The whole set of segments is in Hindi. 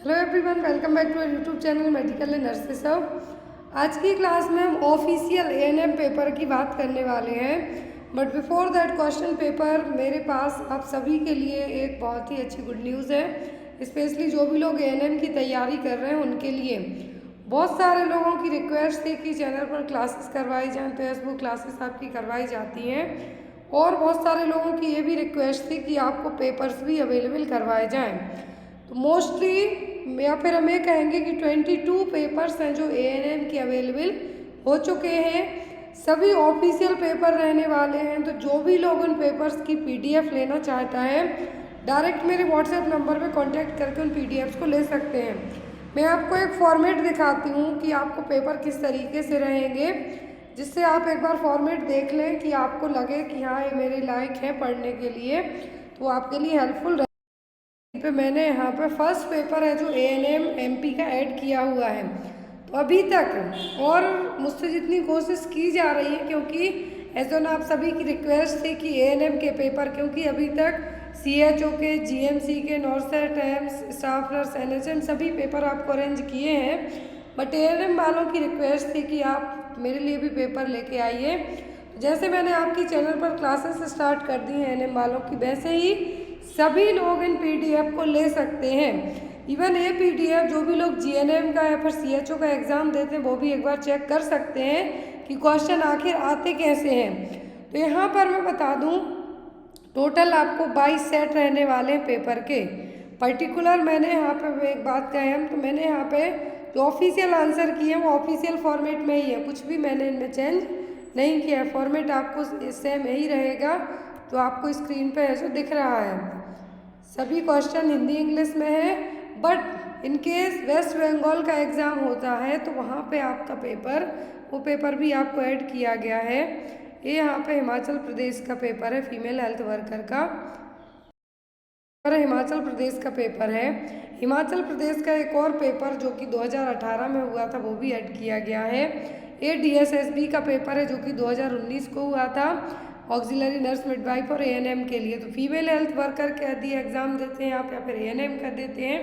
Hello everyone, welcome back to YouTube channel medical and nurses hub. आज की क्लास में हम ऑफिशियल एएनएम पेपर की बात करने वाले हैं। But before that question paper, मेरे पास आप सभी के लिए एक बहुत ही अच्छी गुड न्यूज़ है। स्पेशली जो भी लोग एएनएम की तैयारी कर रहे हैं उनके लिए। बहुत सारे लोगों की रिक्वेस्ट थी कि चैनल पर क्लासेस करवाई जाएँ, फेसबुक क्लासेस आपकी करवाई जाती हैं। और बहुत सारे लोगों की ये भी रिक्वेस्ट थी कि आपको पेपर्स भी अवेलेबल करवाए जाएँ। तो मोस्टली या फिर हम ये कहेंगे कि 22 पेपर्स हैं जो एएनएम के अवेलेबल हो चुके हैं। सभी ऑफिशियल पेपर रहने वाले हैं। तो जो भी लोग उन पेपर्स की पीडीएफ लेना चाहता है, डायरेक्ट मेरे व्हाट्सएप नंबर पे कांटेक्ट करके उन पीडीएफ्स को ले सकते हैं। मैं आपको एक फॉर्मेट दिखाती हूँ कि आपको पेपर किस तरीके से रहेंगे, जिससे आप एक बार फॉर्मेट देख लें कि आपको लगे कि हाँ ये मेरे लायक है पढ़ने के लिए, तो आपके लिए हेल्पफुल पे मैंने यहाँ पे फर्स्ट पेपर है जो एएनएम एमपी का ऐड किया हुआ है। तो अभी तक और मुझसे जितनी कोशिश की जा रही है, क्योंकि ऐसा ना आप सभी की रिक्वेस्ट थी कि एएनएम के पेपर, क्योंकि अभी तक सीएचओ के, जीएमसी के, नॉर्सेट, एम्स, स्टाफ नर्स, एनएचएम सभी पेपर आपको अरेंज किए हैं। बट एएनएम वालों की रिक्वेस्ट थी कि आप मेरे लिए भी पेपर लेके आइए। जैसे मैंने आपकी चैनल पर क्लासेस स्टार्ट कर दी हैं एएनएम वालों की, वैसे ही सभी लोग इन पीडीएफ को ले सकते हैं। इवन ये पीडीएफ जो भी लोग जीएनएम का या फिर सीएचओ का एग्ज़ाम देते हैं वो भी एक बार चेक कर सकते हैं कि क्वेश्चन आखिर आते कैसे हैं। तो यहाँ पर मैं बता दूँ, टोटल आपको 22 सेट रहने वाले हैं पेपर के। पर्टिकुलर मैंने यहाँ पे एक बात कहें हम, तो मैंने यहाँ पे जो ऑफिशियल आंसर किए हैं वो ऑफिशियल फॉर्मेट में ही है, कुछ भी मैंने इनमें चेंज नहीं किया है। फॉर्मेट आपको सेम यही रहेगा जो आपको स्क्रीन पे है जो दिख रहा है। सभी क्वेश्चन हिंदी इंग्लिश में है। But in case West Bengal का एग्ज़ाम होता है तो वहाँ पे आपका पेपर, वो पेपर भी आपको ऐड किया गया है। ये यहाँ पे हिमाचल प्रदेश का पेपर है, फीमेल हेल्थ वर्कर का हिमाचल प्रदेश का पेपर है। हिमाचल प्रदेश का एक और पेपर जो कि 2018 में हुआ था वो भी ऐड किया गया है। ये डीएसएसबी का पेपर है जो कि 2019 को हुआ था, ऑक्सिलरी नर्स मिडवाइफ और एएनएम के लिए। तो फीमेल हेल्थ वर्कर के यदि एग्ज़ाम देते हैं आप या फिर एएनएम का देते हैं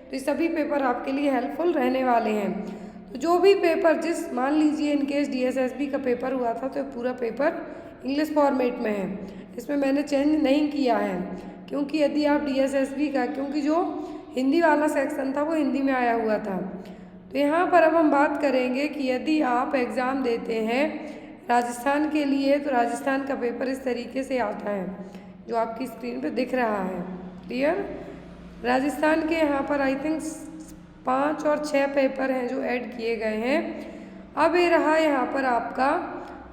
तो ये सभी पेपर आपके लिए हेल्पफुल रहने वाले हैं। तो जो भी पेपर, जिस मान लीजिए इनकेस डीएसएसबी का पेपर हुआ था तो पूरा पेपर इंग्लिश फॉर्मेट में है, इसमें मैंने चेंज नहीं किया है। क्योंकि यदि आप डीएसएसबी का, क्योंकि जो हिंदी वाला सेक्शन था वो हिंदी में आया हुआ था। तो यहाँ पर अब हम बात करेंगे कि यदि आप एग्ज़ाम देते हैं राजस्थान के लिए तो राजस्थान का पेपर इस तरीके से आता है जो आपकी स्क्रीन पे दिख रहा है। क्लियर? राजस्थान के यहाँ पर आई थिंक 5 और 6 पेपर हैं जो ऐड किए गए हैं। अब ये रहा यहाँ पर आपका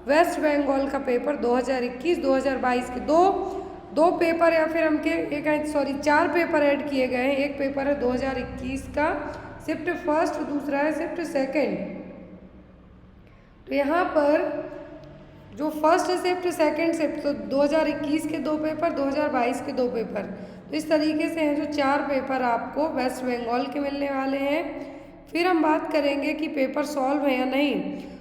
वेस्ट बंगाल का पेपर 2021-2022 के दो पेपर, या फिर हम के 4 पेपर ऐड किए गए हैं। एक पेपर है 2021 का शिफ्ट फर्स्ट, दूसरा है शिफ्ट सेकंड। तो यहाँ पर जो फर्स्ट शिफ्ट, सेकंड शिफ्ट, तो 2021 के 2 पेपर, 2022 के 2 पेपर, तो इस तरीके से हैं जो 4 पेपर आपको वेस्ट बंगाल के मिलने वाले हैं। फिर हम बात करेंगे कि पेपर सॉल्व है या नहीं।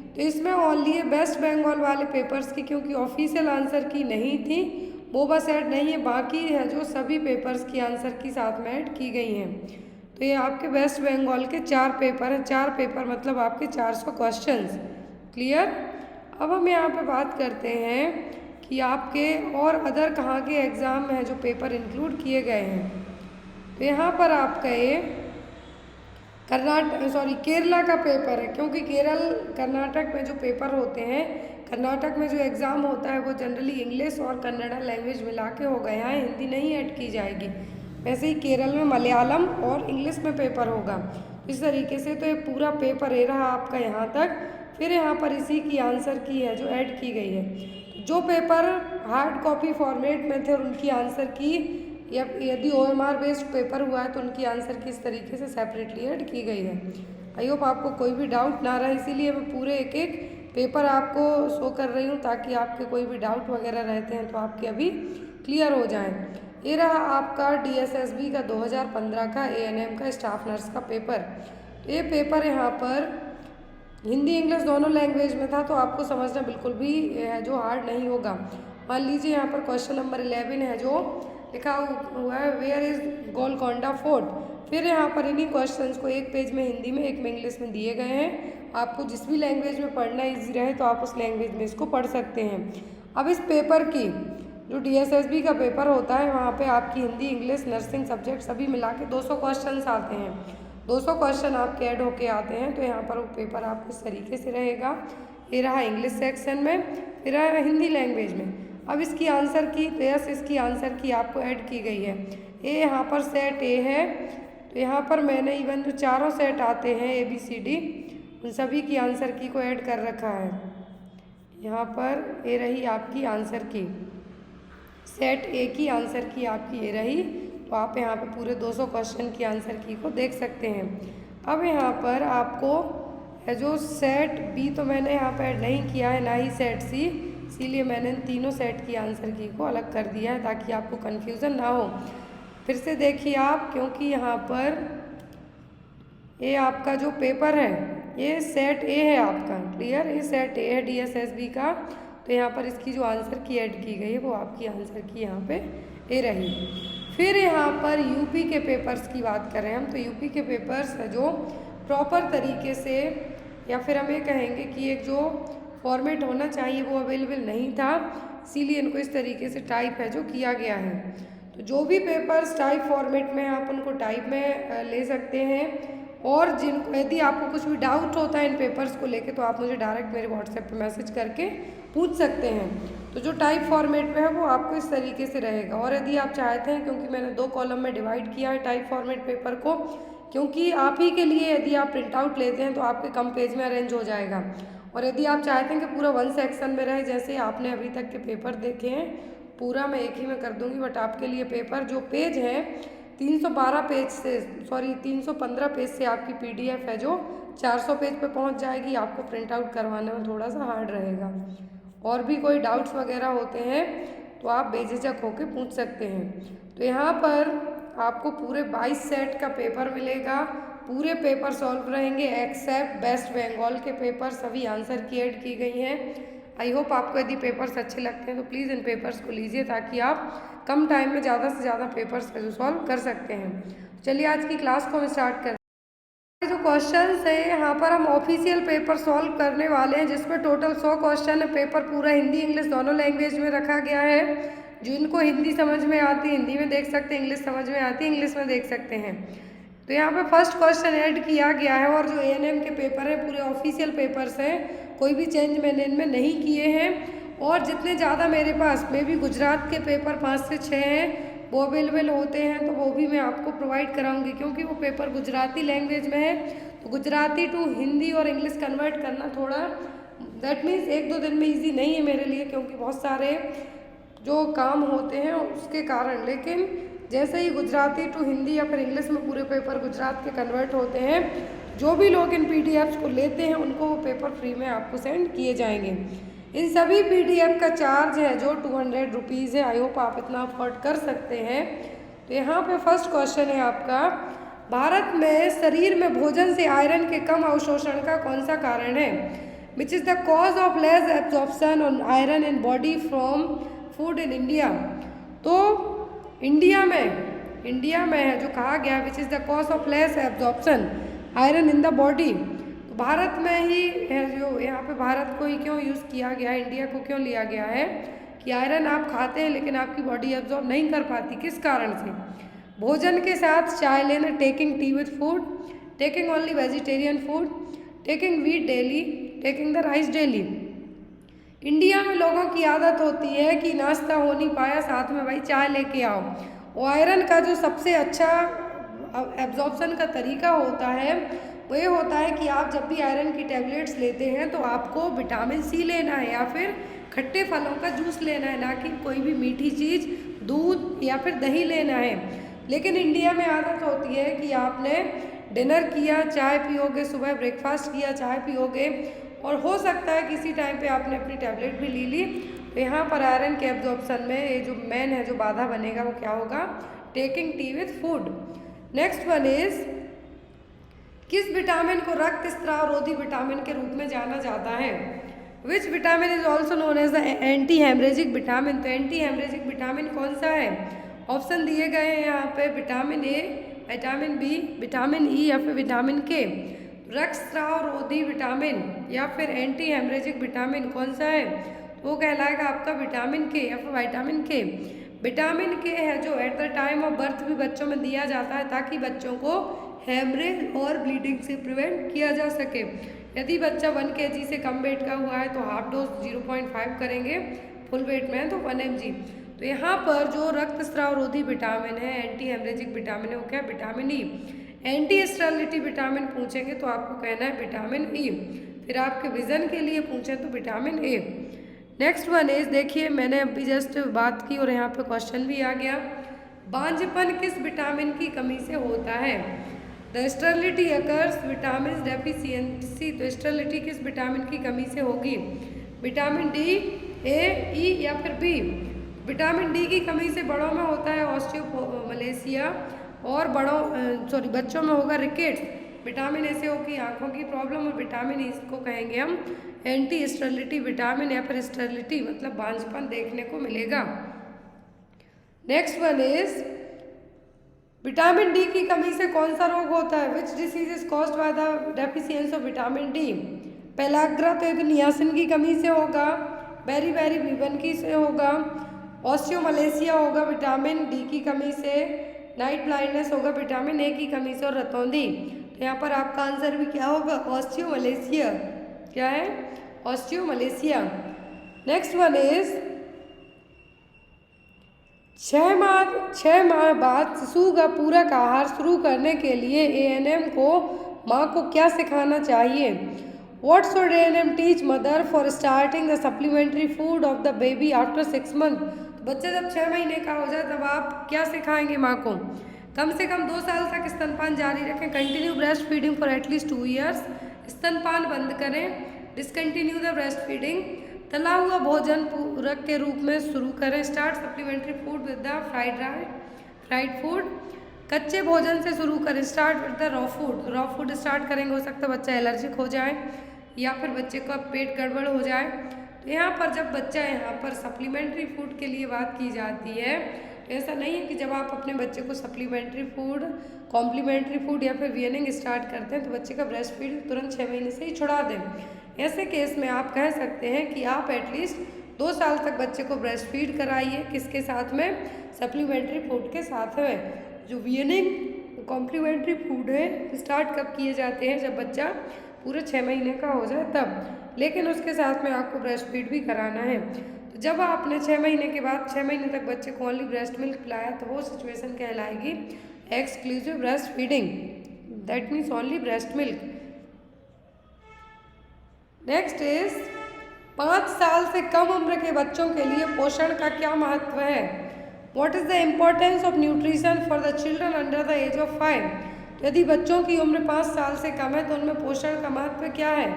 तो इसमें ओनली है वेस्ट बंगाल वाले पेपर्स की, क्योंकि ऑफिशियल आंसर की नहीं थी वो बस ऐड नहीं है, बाकी है जो सभी पेपर्स की आंसर की साथ में ऐड की गई हैं। तो ये आपके वेस्ट बंगाल के 4 पेपर हैं। 4 पेपर मतलब आपके 400 क्वेश्चंस। क्लियर? अब हम यहाँ पे बात करते हैं कि आपके और अदर कहाँ के एग्ज़ाम हैं जो पेपर इंक्लूड किए गए हैं। तो यहाँ पर आपका ये केरला का पेपर है, क्योंकि कर्नाटक में जो पेपर होते हैं, कर्नाटक में जो एग्ज़ाम होता है वो जनरली इंग्लिश और कन्नड़ा लैंग्वेज मिला के हो गए हैं, हिंदी नहीं ऐड की जाएगी। वैसे ही केरल में मलयालम और इंग्लिश में पेपर होगा। इस तरीके से तो ये पूरा पेपर ये रहा आपका यहाँ तक। फिर यहाँ पर इसी की आंसर की है जो ऐड की गई है। जो पेपर हार्ड कॉपी फॉर्मेट में थे और उनकी आंसर की, या यदि ओएमआर बेस्ड पेपर हुआ है तो उनकी आंसर की इस तरीके से सेपरेटली ऐड की गई है। आई होप आपको कोई भी डाउट ना रहे, इसीलिए मैं पूरे एक एक पेपर आपको शो कर रही हूँ ताकि आपके कोई भी डाउट वगैरह रहते हैं तो आपके अभी क्लियर हो जाएं। ये रहा आपका डीएसएसबी का 2015 का एएनएम का स्टाफ नर्स का पेपर। तो ये पेपर यहाँ पर हिंदी इंग्लिश दोनों लैंग्वेज में था, तो आपको समझना बिल्कुल भी है जो हार्ड नहीं होगा। मान लीजिए यहाँ पर क्वेश्चन नंबर 11 है जो लिखा हुआ है, वेयर इज गोलकोंडा फोर्ट। फिर यहाँ पर इन्हीं क्वेश्चंस को एक पेज में हिंदी में, एक में इंग्लिश में दिए गए हैं। आपको जिस भी लैंग्वेज में पढ़ना ईजी रहे तो आप उस लैंग्वेज में इसको पढ़ सकते हैं। अब इस पेपर की जो DSSB का पेपर होता है वहाँ पे आपकी हिंदी, इंग्लिश, नर्सिंग सब्जेक्ट सभी मिला के 200 क्वेश्चन आते हैं। 200 क्वेश्चन आपके ऐड होके आते हैं। तो यहाँ पर वो पेपर आपको इस तरीके से रहेगा। ये रहा इंग्लिश सेक्शन में, फिर रहा हिंदी लैंग्वेज में। अब इसकी आंसर की, तो यस इसकी आंसर की आपको ऐड की गई है। ये यहाँ पर सेट ए है, तो यहाँ पर मैंने इवन जो चारों सेट आते हैं ABCD उन सभी की आंसर की को ऐड कर रखा है। यहाँ पर ये रही आपकी आंसर की, सेट ए की आंसर की आपकी ये रही। तो आप यहाँ पे पूरे 200 क्वेश्चन की आंसर की को देख सकते हैं। अब यहाँ पर आपको जो सेट बी तो मैंने यहाँ पर ऐड नहीं किया है, ना ही सेट सी, इसीलिए मैंने इन तीनों सेट की आंसर की को अलग कर दिया है ताकि आपको कन्फ्यूज़न ना हो। फिर से देखिए आप, क्योंकि यहाँ पर ये आपका जो पेपर है ये सेट ए है आपका, क्लियर, ये सेट ए है DSSB का। तो यहाँ पर इसकी जो आंसर की ऐड की गई है वो आपकी आंसर की यहाँ पे ए रही। फिर यहाँ पर यूपी के पेपर्स की बात करें हम, तो यूपी के पेपर्स जो प्रॉपर तरीके से, या फिर हम ये कहेंगे कि एक जो फॉर्मेट होना चाहिए वो अवेलेबल नहीं था, इसीलिए इनको इस तरीके से टाइप है जो किया गया है। तो जो भी पेपर्स टाइप फॉर्मेट में आप उनको टाइप में ले सकते हैं। और जिनको यदि आपको कुछ भी डाउट होता है इन पेपर्स को लेके तो आप मुझे डायरेक्ट मेरे व्हाट्सएप पे मैसेज करके पूछ सकते हैं। तो जो टाइप फॉर्मेट में है वो आपको इस तरीके से रहेगा। और यदि आप चाहते हैं, क्योंकि मैंने 2 कॉलम में डिवाइड किया है टाइप फॉर्मेट पेपर को, क्योंकि आप ही के लिए यदि आप प्रिंट आउट लेते हैं तो आपके कम पेज में अरेंज हो जाएगा। और यदि आप चाहते हैं कि पूरा 1 सेक्शन में रहे, जैसे आपने अभी तक के पेपर देखे हैं, पूरा मैं एक ही में कर दूंगी, बट आपके लिए पेपर जो पेज है 312 पेज से, सॉरी 315 पेज से आपकी PDF है जो 400 पेज पे पहुंच जाएगी। आपको प्रिंट आउट करवाने में थोड़ा सा हार्ड रहेगा। और भी कोई डाउट्स वगैरह होते हैं तो आप बेझिझक होकर पूछ सकते हैं। तो यहाँ पर आपको पूरे 22 सेट का पेपर मिलेगा। पूरे पेपर सॉल्व रहेंगे एक्सेप्ट वेस्ट बंगाल के पेपर, सभी आंसर की ऐड की गई हैं। आई होप आपको यदि पेपर्स अच्छे लगते हैं तो प्लीज़ इन पेपर्स को लीजिए ताकि आप कम टाइम में ज़्यादा से ज़्यादा पेपर्स को सॉल्व कर सकते हैं। चलिए आज की क्लास को हम स्टार्ट करते हैं। जो क्वेश्चंस है यहाँ पर हम ऑफिशियल पेपर सॉल्व करने वाले हैं, जिसमें टोटल 100 क्वेश्चन है। पेपर पूरा हिंदी इंग्लिश दोनों लैंग्वेज में रखा गया है। जिनको हिंदी समझ में आती है हिंदी में देख सकते हैं, इंग्लिश समझ में आती है इंग्लिश में देख सकते हैं। तो यहाँ पे फर्स्ट क्वेश्चन ऐड किया गया है। और जो ANM के पेपर हैं पूरे ऑफिशियल पेपर्स हैं, कोई भी चेंज मैंने इनमें नहीं किए हैं। और जितने ज़्यादा मेरे पास में भी गुजरात के पेपर 5 से 6 हैं वो अवेलेबल होते हैं तो वो भी मैं आपको प्रोवाइड कराऊंगी, क्योंकि वो पेपर गुजराती लैंग्वेज में है। तो गुजराती टू हिंदी और इंग्लिश कन्वर्ट करना थोड़ा, दैट मीन्स 1-2 दिन में ईजी नहीं है मेरे लिए, क्योंकि बहुत सारे जो काम होते हैं उसके कारण। लेकिन जैसे ही गुजराती टू हिंदी या फिर इंग्लिश में पूरे पेपर गुजरात के कन्वर्ट होते हैं, जो भी लोग इन PDFs को लेते हैं उनको वो पेपर फ्री में आपको सेंड किए जाएंगे। इन सभी PDF का चार्ज है जो 200 रुपीज़ है। आई होप आप इतना अफोर्ड कर सकते हैं। तो यहाँ पे फर्स्ट क्वेश्चन है आपका, भारत में शरीर में भोजन से आयरन के कम अवशोषण का कौन सा कारण है? Which is the cause of less absorption on iron in body from food in India. तो इंडिया में है जो कहा गया which is the cause of less absorption iron in the body. तो भारत में ही है जो, यहाँ पे भारत को ही क्यों यूज़ किया गया है, इंडिया को क्यों लिया गया है कि आयरन आप खाते हैं लेकिन आपकी बॉडी एब्जॉर्ब नहीं कर पाती, किस कारण से? भोजन के साथ चाय लेना, taking tea with food, taking only vegetarian food, taking wheat daily, taking the rice daily. India में लोगों की आदत होती है कि नाश्ता हो नहीं पाया साथ में भाई चाय लेके आओ। वो आयरन का जो सबसे अच्छा एब्जॉर्प्शन का तरीका होता है वो ये होता है कि आप जब भी आयरन की टैबलेट्स लेते हैं तो आपको विटामिन C लेना है या फिर खट्टे फलों का जूस लेना है, ना कि कोई भी मीठी चीज़, दूध या फिर दही लेना है। लेकिन इंडिया में आदत होती है कि आपने डिनर किया चाय पियोगे, सुबह ब्रेकफास्ट किया चाय पियोगे, और हो सकता है किसी टाइम पे आपने अपनी टैबलेट भी ले ली। तो यहाँ पर आयरन के एब्जॉर्प्शन में ये जो मेन है जो बाधा बनेगा वो क्या होगा? Taking tea with food. Next one is, किस विटामिन को रक्त स्त्राव रोधी विटामिन के रूप में जाना जाता है? Which vitamin is also known as the anti hemorrhagic vitamin. तो एंटी हेमरेजिक विटामिन कौन सा है? ऑप्शन दिए गए हैं यहाँ पे, vitamin A, vitamin B, vitamin E या फिर विटामिन के? रक्तस्राव रोधी विटामिन या फिर एंटी हेमरेजिक विटामिन कौन सा है? वो कहलाएगा आपका विटामिन के या फिर विटामिन के। विटामिन के है जो at the time of birth भी बच्चों में दिया जाता है ताकि बच्चों को हेमरेज और ब्लीडिंग से प्रिवेंट किया जा सके। यदि बच्चा 1 kg से कम वेट का हुआ है तो हाफ डोज 0.5 करेंगे, फुल वेट में है तो 1 mg। तो यहाँ पर जो रक्तस्राव रोधी विटामिन है, एंटी हेमरेजिक विटामिन है, वो क्या? Vitamin E. Anti sterility vitamin पूछेंगे तो आपको कहना है विटामिन ई। फिर आपके विजन के लिए पूछें तो vitamin A. Next one is, देखिए मैंने अभी जस्ट बात की और यहाँ पे क्वेश्चन भी आ गया। बांझपन किस विटामिन की कमी से होता है? The sterility occurs vitamin deficiency. तो स्टेरिलिटी किस विटामिन की कमी से होगी? विटामिन डी, ए, ई या फिर बी? विटामिन डी की कमी से बड़ों में होता है ऑस्टियोमलेशिया और बच्चों में होगा रिकेट्स। विटामिन ए से होगी आँखों की प्रॉब्लम और विटामिन ई को कहेंगे हम एंटी स्टेरिलिटी विटामिन या फिर स्टेरिलिटी मतलब बांझपन देखने को मिलेगा। Next one is, vitamin D की कमी से कौन सा रोग होता है? Which disease is caused by the deficiency of vitamin D? Pellagra तो नियासिन की कमी से होगा, बेरी बेरी बीवन की से होगा, ऑस्टियोमलेशिया होगा विटामिन डी की कमी से, नाइट ब्लाइंडनेस होगा विटामिन ए की कमी से और रतौंधी। तो यहाँ पर आपका आंसर भी क्या होगा? ऑस्टियोमलेशिया। क्या है? ऑस्टियोमलेशिया। नेक्स्ट वन इज, 6 माह बाद शिशु का पूरक आहार शुरू करने के लिए ANM को माँ को क्या सिखाना चाहिए? What should ANM teach mother for starting the supplementary food of the baby after 6 months? तो बच्चा जब 6 महीने का हो जाए तब आप क्या सिखाएंगे माँ को? कम से कम 2 साल तक स्तनपान जारी रखें। Continue breast feeding for at least 2 years। स्तनपान बंद करें। Discontinue the breast feeding. तला हुआ भोजन पूरक के रूप में शुरू करें। Start supplementary food with the fried food. कच्चे भोजन से शुरू करें। Start with the raw food. Raw food start करेंगे, हो सकता है बच्चा एलर्जिक हो जाए या फिर बच्चे का पेट गड़बड़ हो जाए। तो यहाँ पर जब बच्चा यहाँ पर सप्लीमेंट्री फूड के लिए बात की जाती है तो ऐसा नहीं है कि जब आप अपने बच्चे को सप्लीमेंट्री फूड, कॉम्प्लीमेंट्री फूड या फिर वीनिंग स्टार्ट करते हैं तो बच्चे का ब्रेस्ट फीड तुरंत 6 महीने से ही छुड़ा दें। ऐसे केस में आप कह सकते हैं कि आप एटलीस्ट 2 साल तक बच्चे को ब्रेस्ट फीड कराइए। किसके साथ में? सप्लीमेंट्री फूड के साथ में। जो वीनिंग कॉम्प्लीमेंट्री फूड है स्टार्ट कब किए जाते हैं? जब बच्चा पूरे 6 महीने का हो जाए तब, लेकिन उसके साथ में आपको ब्रेस्ट फीड भी कराना है। तो जब आपने 6 महीने के बाद 6 महीने तक बच्चे को ओनली ब्रेस्ट मिल्क पिलाया तो वो सिचुएशन कहलाएगी exclusive breast feeding, that means only breast milk. Next is, 5 साल से कम उम्र के बच्चों के लिए पोषण का क्या महत्व है? What is the importance of nutrition for the children under the age of 5? यदि बच्चों की उम्र 5 साल से कम है तो उनमें पोषण का महत्व क्या है?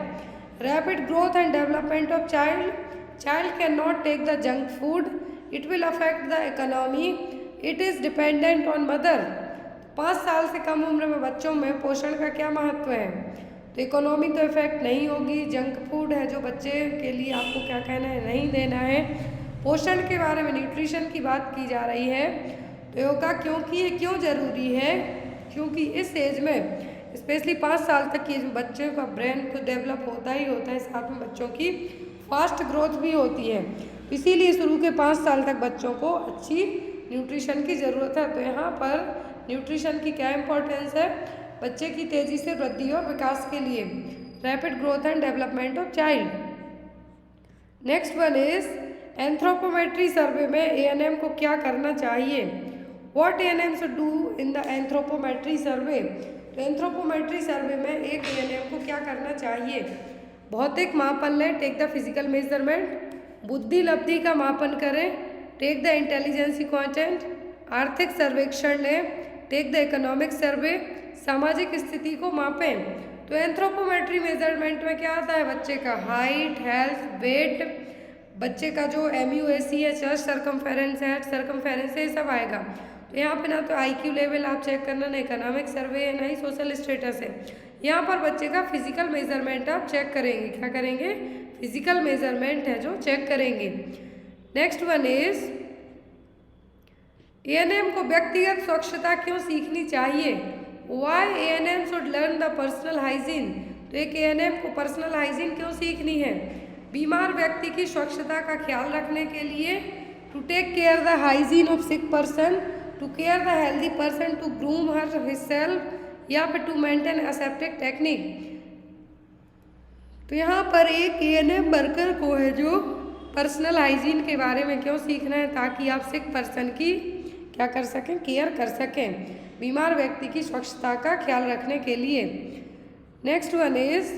Rapid growth and development of child can not take the junk food, it will affect the economy, it is dependent on mother. 5 साल से कम उम्र में बच्चों में पोषण का क्या महत्व है? तो इकोनॉमी तो इफेक्ट नहीं होगी। जंक फूड है जो बच्चे के लिए आपको क्या कहना है? नहीं देना है। पोषण के बारे में, न्यूट्रिशन की बात की जा रही है तो योगा क्योंकि ये क्यों ज़रूरी है? क्योंकि इस एज में स्पेशली 5 साल तक की बच्चों का ब्रेन तो डेवलप होता ही होता है, साथ में बच्चों की फास्ट ग्रोथ भी होती है। इसीलिए शुरू के 5 साल तक बच्चों को अच्छी न्यूट्रिशन की ज़रूरत है। तो यहाँ पर न्यूट्रिशन की क्या इम्पोर्टेंस है? बच्चे की तेज़ी से वृद्धि और विकास के लिए, rapid growth and development of child. Next one is, anthropometry survey में ANM को क्या करना चाहिए? What ANM should do in the anthropometry survey? तो एंथ्रोपोमेट्री सर्वे में एक ANM को क्या करना चाहिए? भौतिक मापन लें, टेक द फिजिकल मेजरमेंट। बुद्धि लब्धि का मापन करें, टेक द इंटेलिजेंसी क्वांटेंट। आर्थिक सर्वेक्षण लें, टेक द इकोनॉमिक सर्वे। सामाजिक स्थिति को मापें। तो एंथ्रोपोमेट्री मेजरमेंट में क्या आता है? बच्चे का हाइट, हेल्थ, वेट, बच्चे का जो MUAC है, चेस्ट सर्कमफेरेंस है, सर्कमफेरेंस है, ये सब आएगा। तो यहाँ पे ना तो IQ लेवल आप चेक करना, ना इकोनॉमिक सर्वे है, ना ही सोशल स्टेटस है। यहाँ पर बच्चे का फिजिकल मेजरमेंट आप चेक करेंगे। क्या करेंगे? फिजिकल मेजरमेंट है जो चेक करेंगे। नेक्स्ट वन इज, एएनएम को व्यक्तिगत स्वच्छता क्यों सीखनी चाहिए? Why ANM should learn the personal hygiene. तो एक एएनएम को पर्सनल हाइजीन क्यों सीखनी है? बीमार व्यक्ति की स्वच्छता का ख्याल रखने के लिए, to take care the hygiene of sick person, to care the healthy person, to groom her himself, या फिर टू मेंटेन एसेप्टिक टेक्निक। तो यहाँ पर एक एएनएम वर्कर को है जो पर्सनल हाइजीन के बारे में क्यों सीखना है, ताकि आप सिक पर्सन की क्या कर सकें, केयर कर सकें, बीमार व्यक्ति की स्वच्छता का ख्याल रखने के लिए। नेक्स्ट वन इज,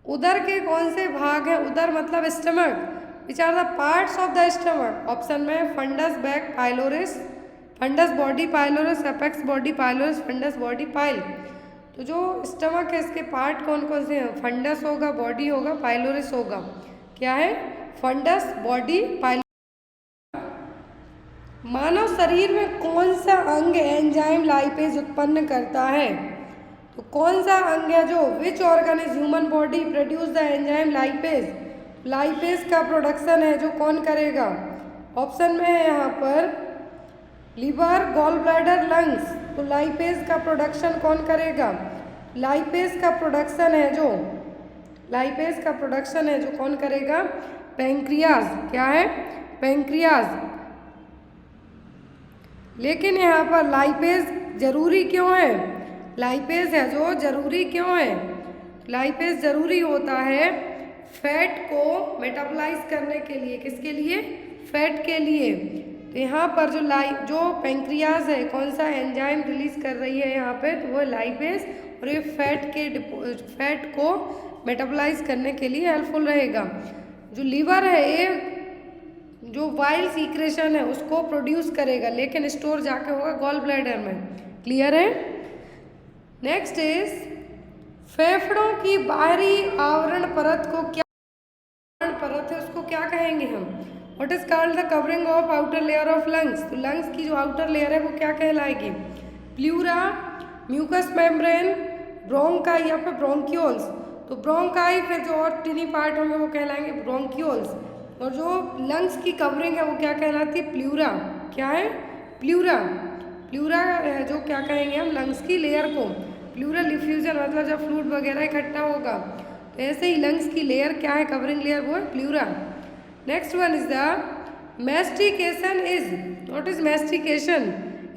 उदर के कौन से भाग हैं? उदर मतलब stomach. Which are the parts of the stomach? Option में fundus back pylorus, fundus body pylorus, apex body pylorus, fundus body पाइल। तो जो स्टमक है इसके पार्ट कौन कौन से हैं? फंडस होगा, बॉडी होगा, पाइलोरिस होगा। क्या है? Funds, body, पाइलोरिस। मानव शरीर में कौन सा अंग एंजाइम लाइपेज उत्पन्न करता है? तो कौन सा अंग है जो, which organ is human body produce the enzyme lipase? Lipase का प्रोडक्शन है जो कौन करेगा? ऑप्शन में है यहाँ पर लिवर, गॉल ब्लैडर, लंग्स। तो लाइपेज का प्रोडक्शन कौन करेगा? लाइपेज का प्रोडक्शन है जो, लाइपेज का प्रोडक्शन है जो कौन करेगा? पैंक्रियाज। क्या है? पैंक्रियाज। लेकिन यहाँ पर लाइपेज जरूरी क्यों है? लाइपेज है जो जरूरी क्यों है? लाइपेज जरूरी होता है फैट को मेटाबोलाइज करने के लिए। किसके लिए? फैट के लिए। तो यहाँ पर जो पैंक्रियाज है कौन सा एंजाइम रिलीज कर रही है यहाँ पे? तो वो लाइपेज, और ये फैट को मेटाबोलाइज करने के लिए हेल्पफुल रहेगा। जो लीवर है ये जो वाइल सीक्रेशन है उसको प्रोड्यूस करेगा, लेकिन स्टोर जाके होगा गॉल ब्लैडर में। क्लियर है? नेक्स्ट इज, फेफड़ों की बाहरी आवरण परत को क्या परत है उसको क्या कहेंगे हम? What is called the covering of outer layer of lungs? तो लंग्स की जो आउटर लेयर है वो क्या कहलाएगी? प्लूरा, म्यूकस मेम्ब्रेन, ब्रोंकाई या फिर ब्रोंक्यूल्स। तो ब्रोंकाई, फिर जो और टिनी पार्ट होंगे वो कहलाएंगे ब्रोंक्यूल्स, और जो लंग्स की कवरिंग है वो क्या कहलाती है? प्लूरा। क्या है? प्लूरा। प्लूरा जो क्या कहेंगे हम? लंग्स की लेयर को। प्लूरल डिफ्यूजन मतलब जब फ्लूइड वगैरह इकट्ठा होगा, तो ऐसे ही लंग्स की लेयर क्या है? कवरिंग लेयर, वो है pleura. Next one is the mastication is, what is mastication?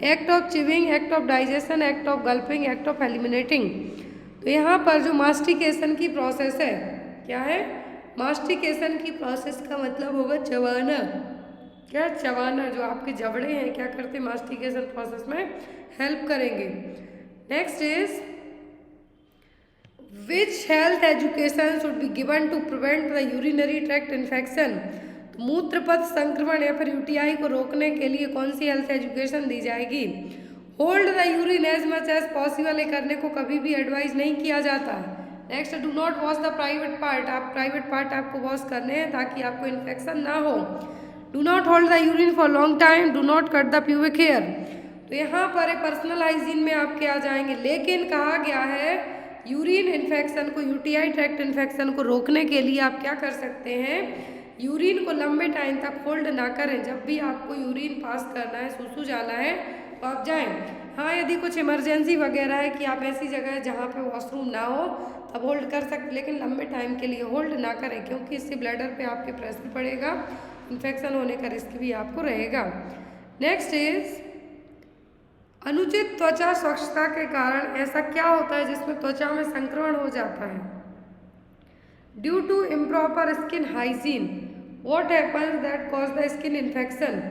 Act of chewing, act of digestion, act of गल्पिंग, act of eliminating. तो यहाँ पर जो मास्टिकेशन की प्रोसेस है, क्या है? मास्टिकेशन की प्रोसेस का मतलब होगा चबाना। क्या? चबाना। जो आपके जबड़े हैं क्या करते हैं? मास्टिकेशन प्रोसेस में हेल्प करेंगे। Next is, which health education should be given to prevent the urinary tract infection? मूत्र पथ संक्रमण या फिर यूटीआई को रोकने के लिए कौन सी हेल्थ एजुकेशन दी जाएगी? Hold the urine as much as possible, ये करने को कभी भी एडवाइज नहीं किया जाता है। Next, do not wash the private part, आप प्राइवेट पार्ट आपको वॉश करने हैं ताकि आपको इन्फेक्शन ना हो। Do not hold the urine for long time, do not cut the pubic hair. तो यहाँ पर पर्सनल हाइजीन में आपके आ जाएंगे, लेकिन कहा गया है यूरिन इन्फेक्शन को, यूटीआई ट्रैक्ट इन्फेक्शन को रोकने के लिए आप क्या कर सकते हैं? यूरिन को लंबे टाइम तक होल्ड ना करें। जब भी आपको यूरिन पास करना है, सुसु जाना है, तो आप जाएं। हाँ, यदि कुछ इमरजेंसी वगैरह है कि आप ऐसी जगह है जहाँ पे वॉशरूम ना हो तब होल्ड कर सकते, लेकिन लंबे टाइम के लिए होल्ड ना करें, क्योंकि इससे ब्लैडर पे आपके प्रेशर पड़ेगा, इन्फेक्शन होने का रिस्क भी आपको रहेगा। नेक्स्ट इज, अनुचित त्वचा स्वच्छता के कारण ऐसा क्या होता है जिसमें त्वचा में संक्रमण हो जाता है? Due to improper skin hygiene, what happens that cause the skin infection?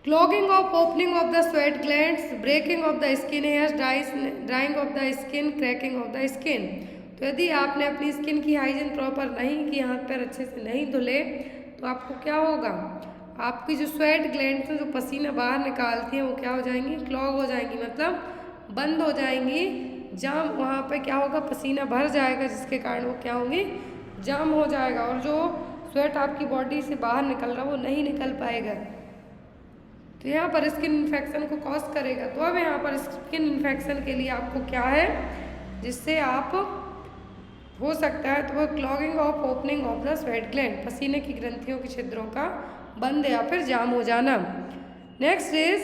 Clogging of opening of the sweat glands, breaking of the skin hairs, drying of the skin, cracking of the skin. तो यदि आपने अपनी स्किन की हाइजीन प्रॉपर नहीं की, हाथ पैर अच्छे से नहीं धुले, तो आपको क्या होगा? आपकी जो स्वेट ग्लैंड्स हैं जो पसीना बाहर निकालती हैं वो क्या हो जाएंगी? क्लॉग हो जाएंगी, मतलब बंद हो जाएंगी, जाम। वहाँ पे क्या होगा? पसीना भर जाएगा, जिसके कारण वो क्या होंगी? जाम हो जाएगा, और जो स्वेट आपकी बॉडी से बाहर निकल रहा है वो नहीं निकल पाएगा, तो यहाँ पर स्किन इन्फेक्शन को कॉज करेगा। तो अब यहाँ पर स्किन इन्फेक्शन के लिए आपको क्या है जिससे आप हो सकता है, तो वो clogging of opening of the sweat gland, पसीने की ग्रंथियों के छिद्रों का बंद या फिर जाम हो जाना। नेक्स्ट इज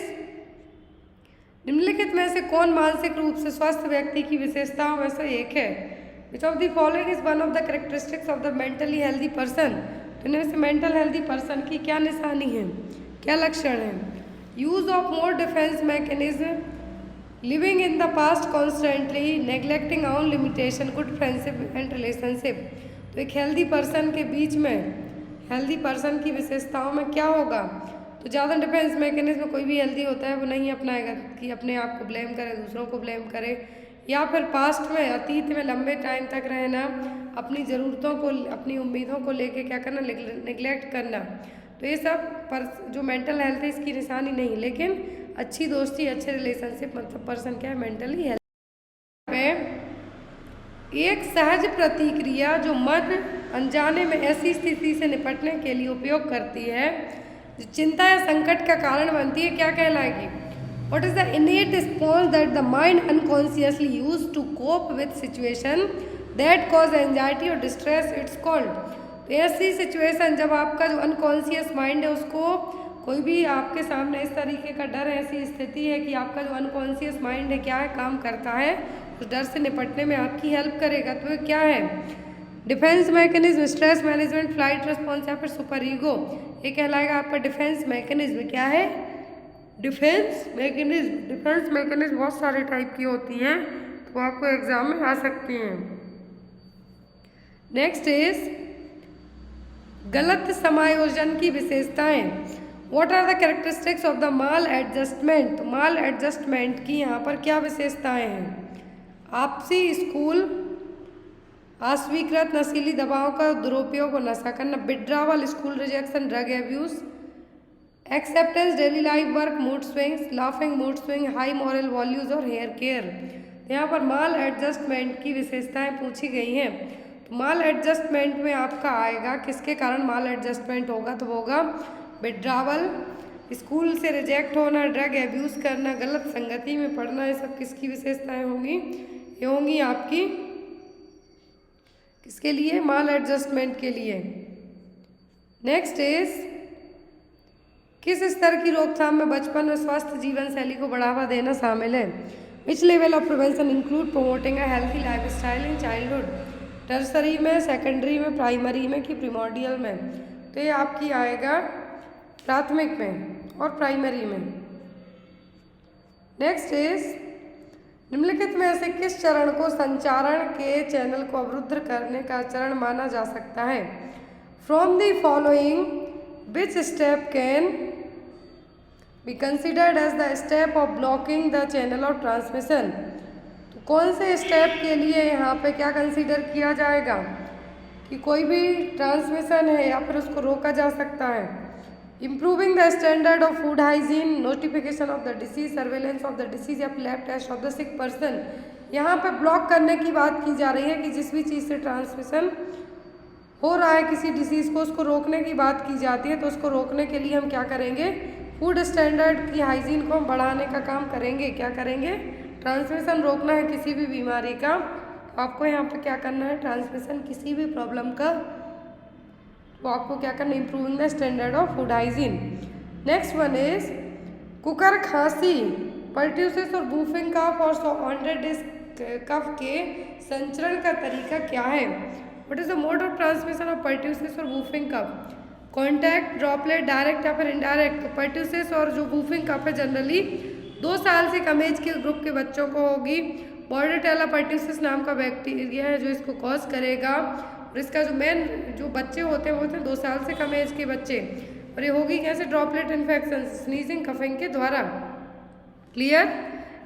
निम्नलिखित में से कौन मानसिक रूप से स्वस्थ व्यक्ति की विशेषताओं में से एक है? Which of the following is one of the characteristics of the mentally healthy person? तो इनमें से मेंटल हेल्दी पर्सन की क्या निशानी है, क्या लक्षण है? Use of more defence mechanism, living in the past constantly, neglecting on limitation, good friendship and relationship. तो एक हेल्दी पर्सन के बीच में, हेल्दी पर्सन की विशेषताओं में क्या होगा? तो ज़्यादा डिफेंस मैकेनिज्म कोई भी हेल्दी होता है वो नहीं अपनाएगा कि अपने आप को ब्लेम करे, दूसरों को ब्लेम करे, या फिर पास्ट में, अतीत में लंबे टाइम तक रहना, अपनी ज़रूरतों को, अपनी उम्मीदों को लेके क्या करना, निगलेक्ट करना। तो ये सब पर जो मेंटल हेल्थ है इसकी निशानी नहीं, लेकिन अच्छी दोस्ती, अच्छे रिलेशनशिप मतलब पर्सन क्या है, मेंटली हेल्थ में एक सहज प्रतिक्रिया जो मन अनजाने में ऐसी स्थिति से निपटने के लिए उपयोग करती है जो चिंता या संकट का कारण बनती है, क्या कहलाएगी? What is the innate response that the mind unconsciously used to cope with situation that cause anxiety or distress? It's called। तो ऐसी सिचुएशन जब आपका जो अनकॉन्शियस माइंड है उसको कोई भी आपके सामने इस तरीके का डर है, ऐसी स्थिति है कि आपका जो अनकॉन्शियस माइंड है क्या है, काम करता है, उस डर से निपटने में आपकी हेल्प करेगा। तो ये क्या है? Defence mechanism, stress management, flight response या फिर सुपर ईगो। ये कहलाएगा आपका डिफेंस मैकेनिज्म। क्या है? Defence mechanism. डिफेंस मैकेनिज्म बहुत सारे टाइप की होती हैं तो आपको एग्जाम में आ सकती हैं। नेक्स्ट इज गलत समायोजन की विशेषताएं। What are the characteristics of the maladjustment? तो माल एडजस्टमेंट की यहाँ पर क्या विशेषताएं हैं? आपसी स्कूल, अस्वीकृत नशीली दवाओं का दुरुपयोग और नशा करना, withdrawal, school rejection, drug abuse, acceptance, daily life work, mood swings, laughing mood swing, high moral values और हेयर केयर। यहाँ पर माल एडजस्टमेंट की विशेषताएं पूछी गई हैं। तो माल एडजस्टमेंट में आपका आएगा किसके कारण माल एडजस्टमेंट होगा? तो होगा विड्रावल, स्कूल से रिजेक्ट होना, ड्रग एब्यूज करना, गलत संगति में पड़ना। ये सब किसकी विशेषताएं होंगी? ये होंगी आपकी किसके लिए? माल एडजस्टमेंट के लिए। नेक्स्ट इज किस स्तर की रोकथाम में बचपन में स्वस्थ जीवन शैली को बढ़ावा देना शामिल है? Which level of prevention include promoting a healthy life style in childhood? Tertiary में, सेकेंडरी में, प्राइमरी में कि प्रीमोडियल में? तो ये आपकी आएगा प्राथमिक में और प्राइमरी में। नेक्स्ट इज निम्नलिखित में से किस चरण को संचारण के चैनल को अवरुद्ध करने का चरण माना जा सकता है? From the following which step can be considered as the step of blocking the channel of transmission? तो कौन से स्टेप के लिए यहाँ पे क्या कंसिडर किया जाएगा कि कोई भी ट्रांसमिशन है या फिर उसको रोका जा सकता है? Improving the standard of food hygiene, notification of the disease, surveillance of the disease या lab test of the sick person. यहाँ पे ब्लॉक करने की बात की जा रही है कि जिस भी चीज़ से ट्रांसमिशन हो रहा है किसी डिसीज़ को, उसको रोकने की बात की जाती है। तो उसको रोकने के लिए हम क्या करेंगे? फूड स्टैंडर्ड की हाइजीन को हम बढ़ाने का काम करेंगे। क्या करेंगे? ट्रांसमिशन रोकना है किसी भी बीमारी का, तो आपको यहाँ पे क्या करना है? ट्रांसमिशन किसी भी प्रॉब्लम का, तो आपको क्या करना है? Improving the standard of food hygiene. Next one is cooker खांसी, पर्ट्यूसिस और बूफिंग कफ और सॉन्डेड कफ के संचरण का तरीका क्या है? What is the mode of transmission of pertussis और बूफिंग कफ? कॉन्टैक्ट, ड्रॉपलेट, डायरेक्ट या फिर इनडायरेक्ट? तो पर्ट्यूसिस और जो बूफिंग कफ है जनरली 2 साल से कम एज के ग्रुप के बच्चों को होगी। बॉर्डेटेला पर्ट्यूसिस नाम का बैक्टीरिया है जो इसको कॉज करेगा, और इसका जो मेन जो बच्चे होते हैं वो होते हैं 2 साल से कम एज के बच्चे। और ये होगी कैसे? ड्रॉपलेट इन्फेक्शन, स्नीजिंग, कफिंग के द्वारा। क्लियर?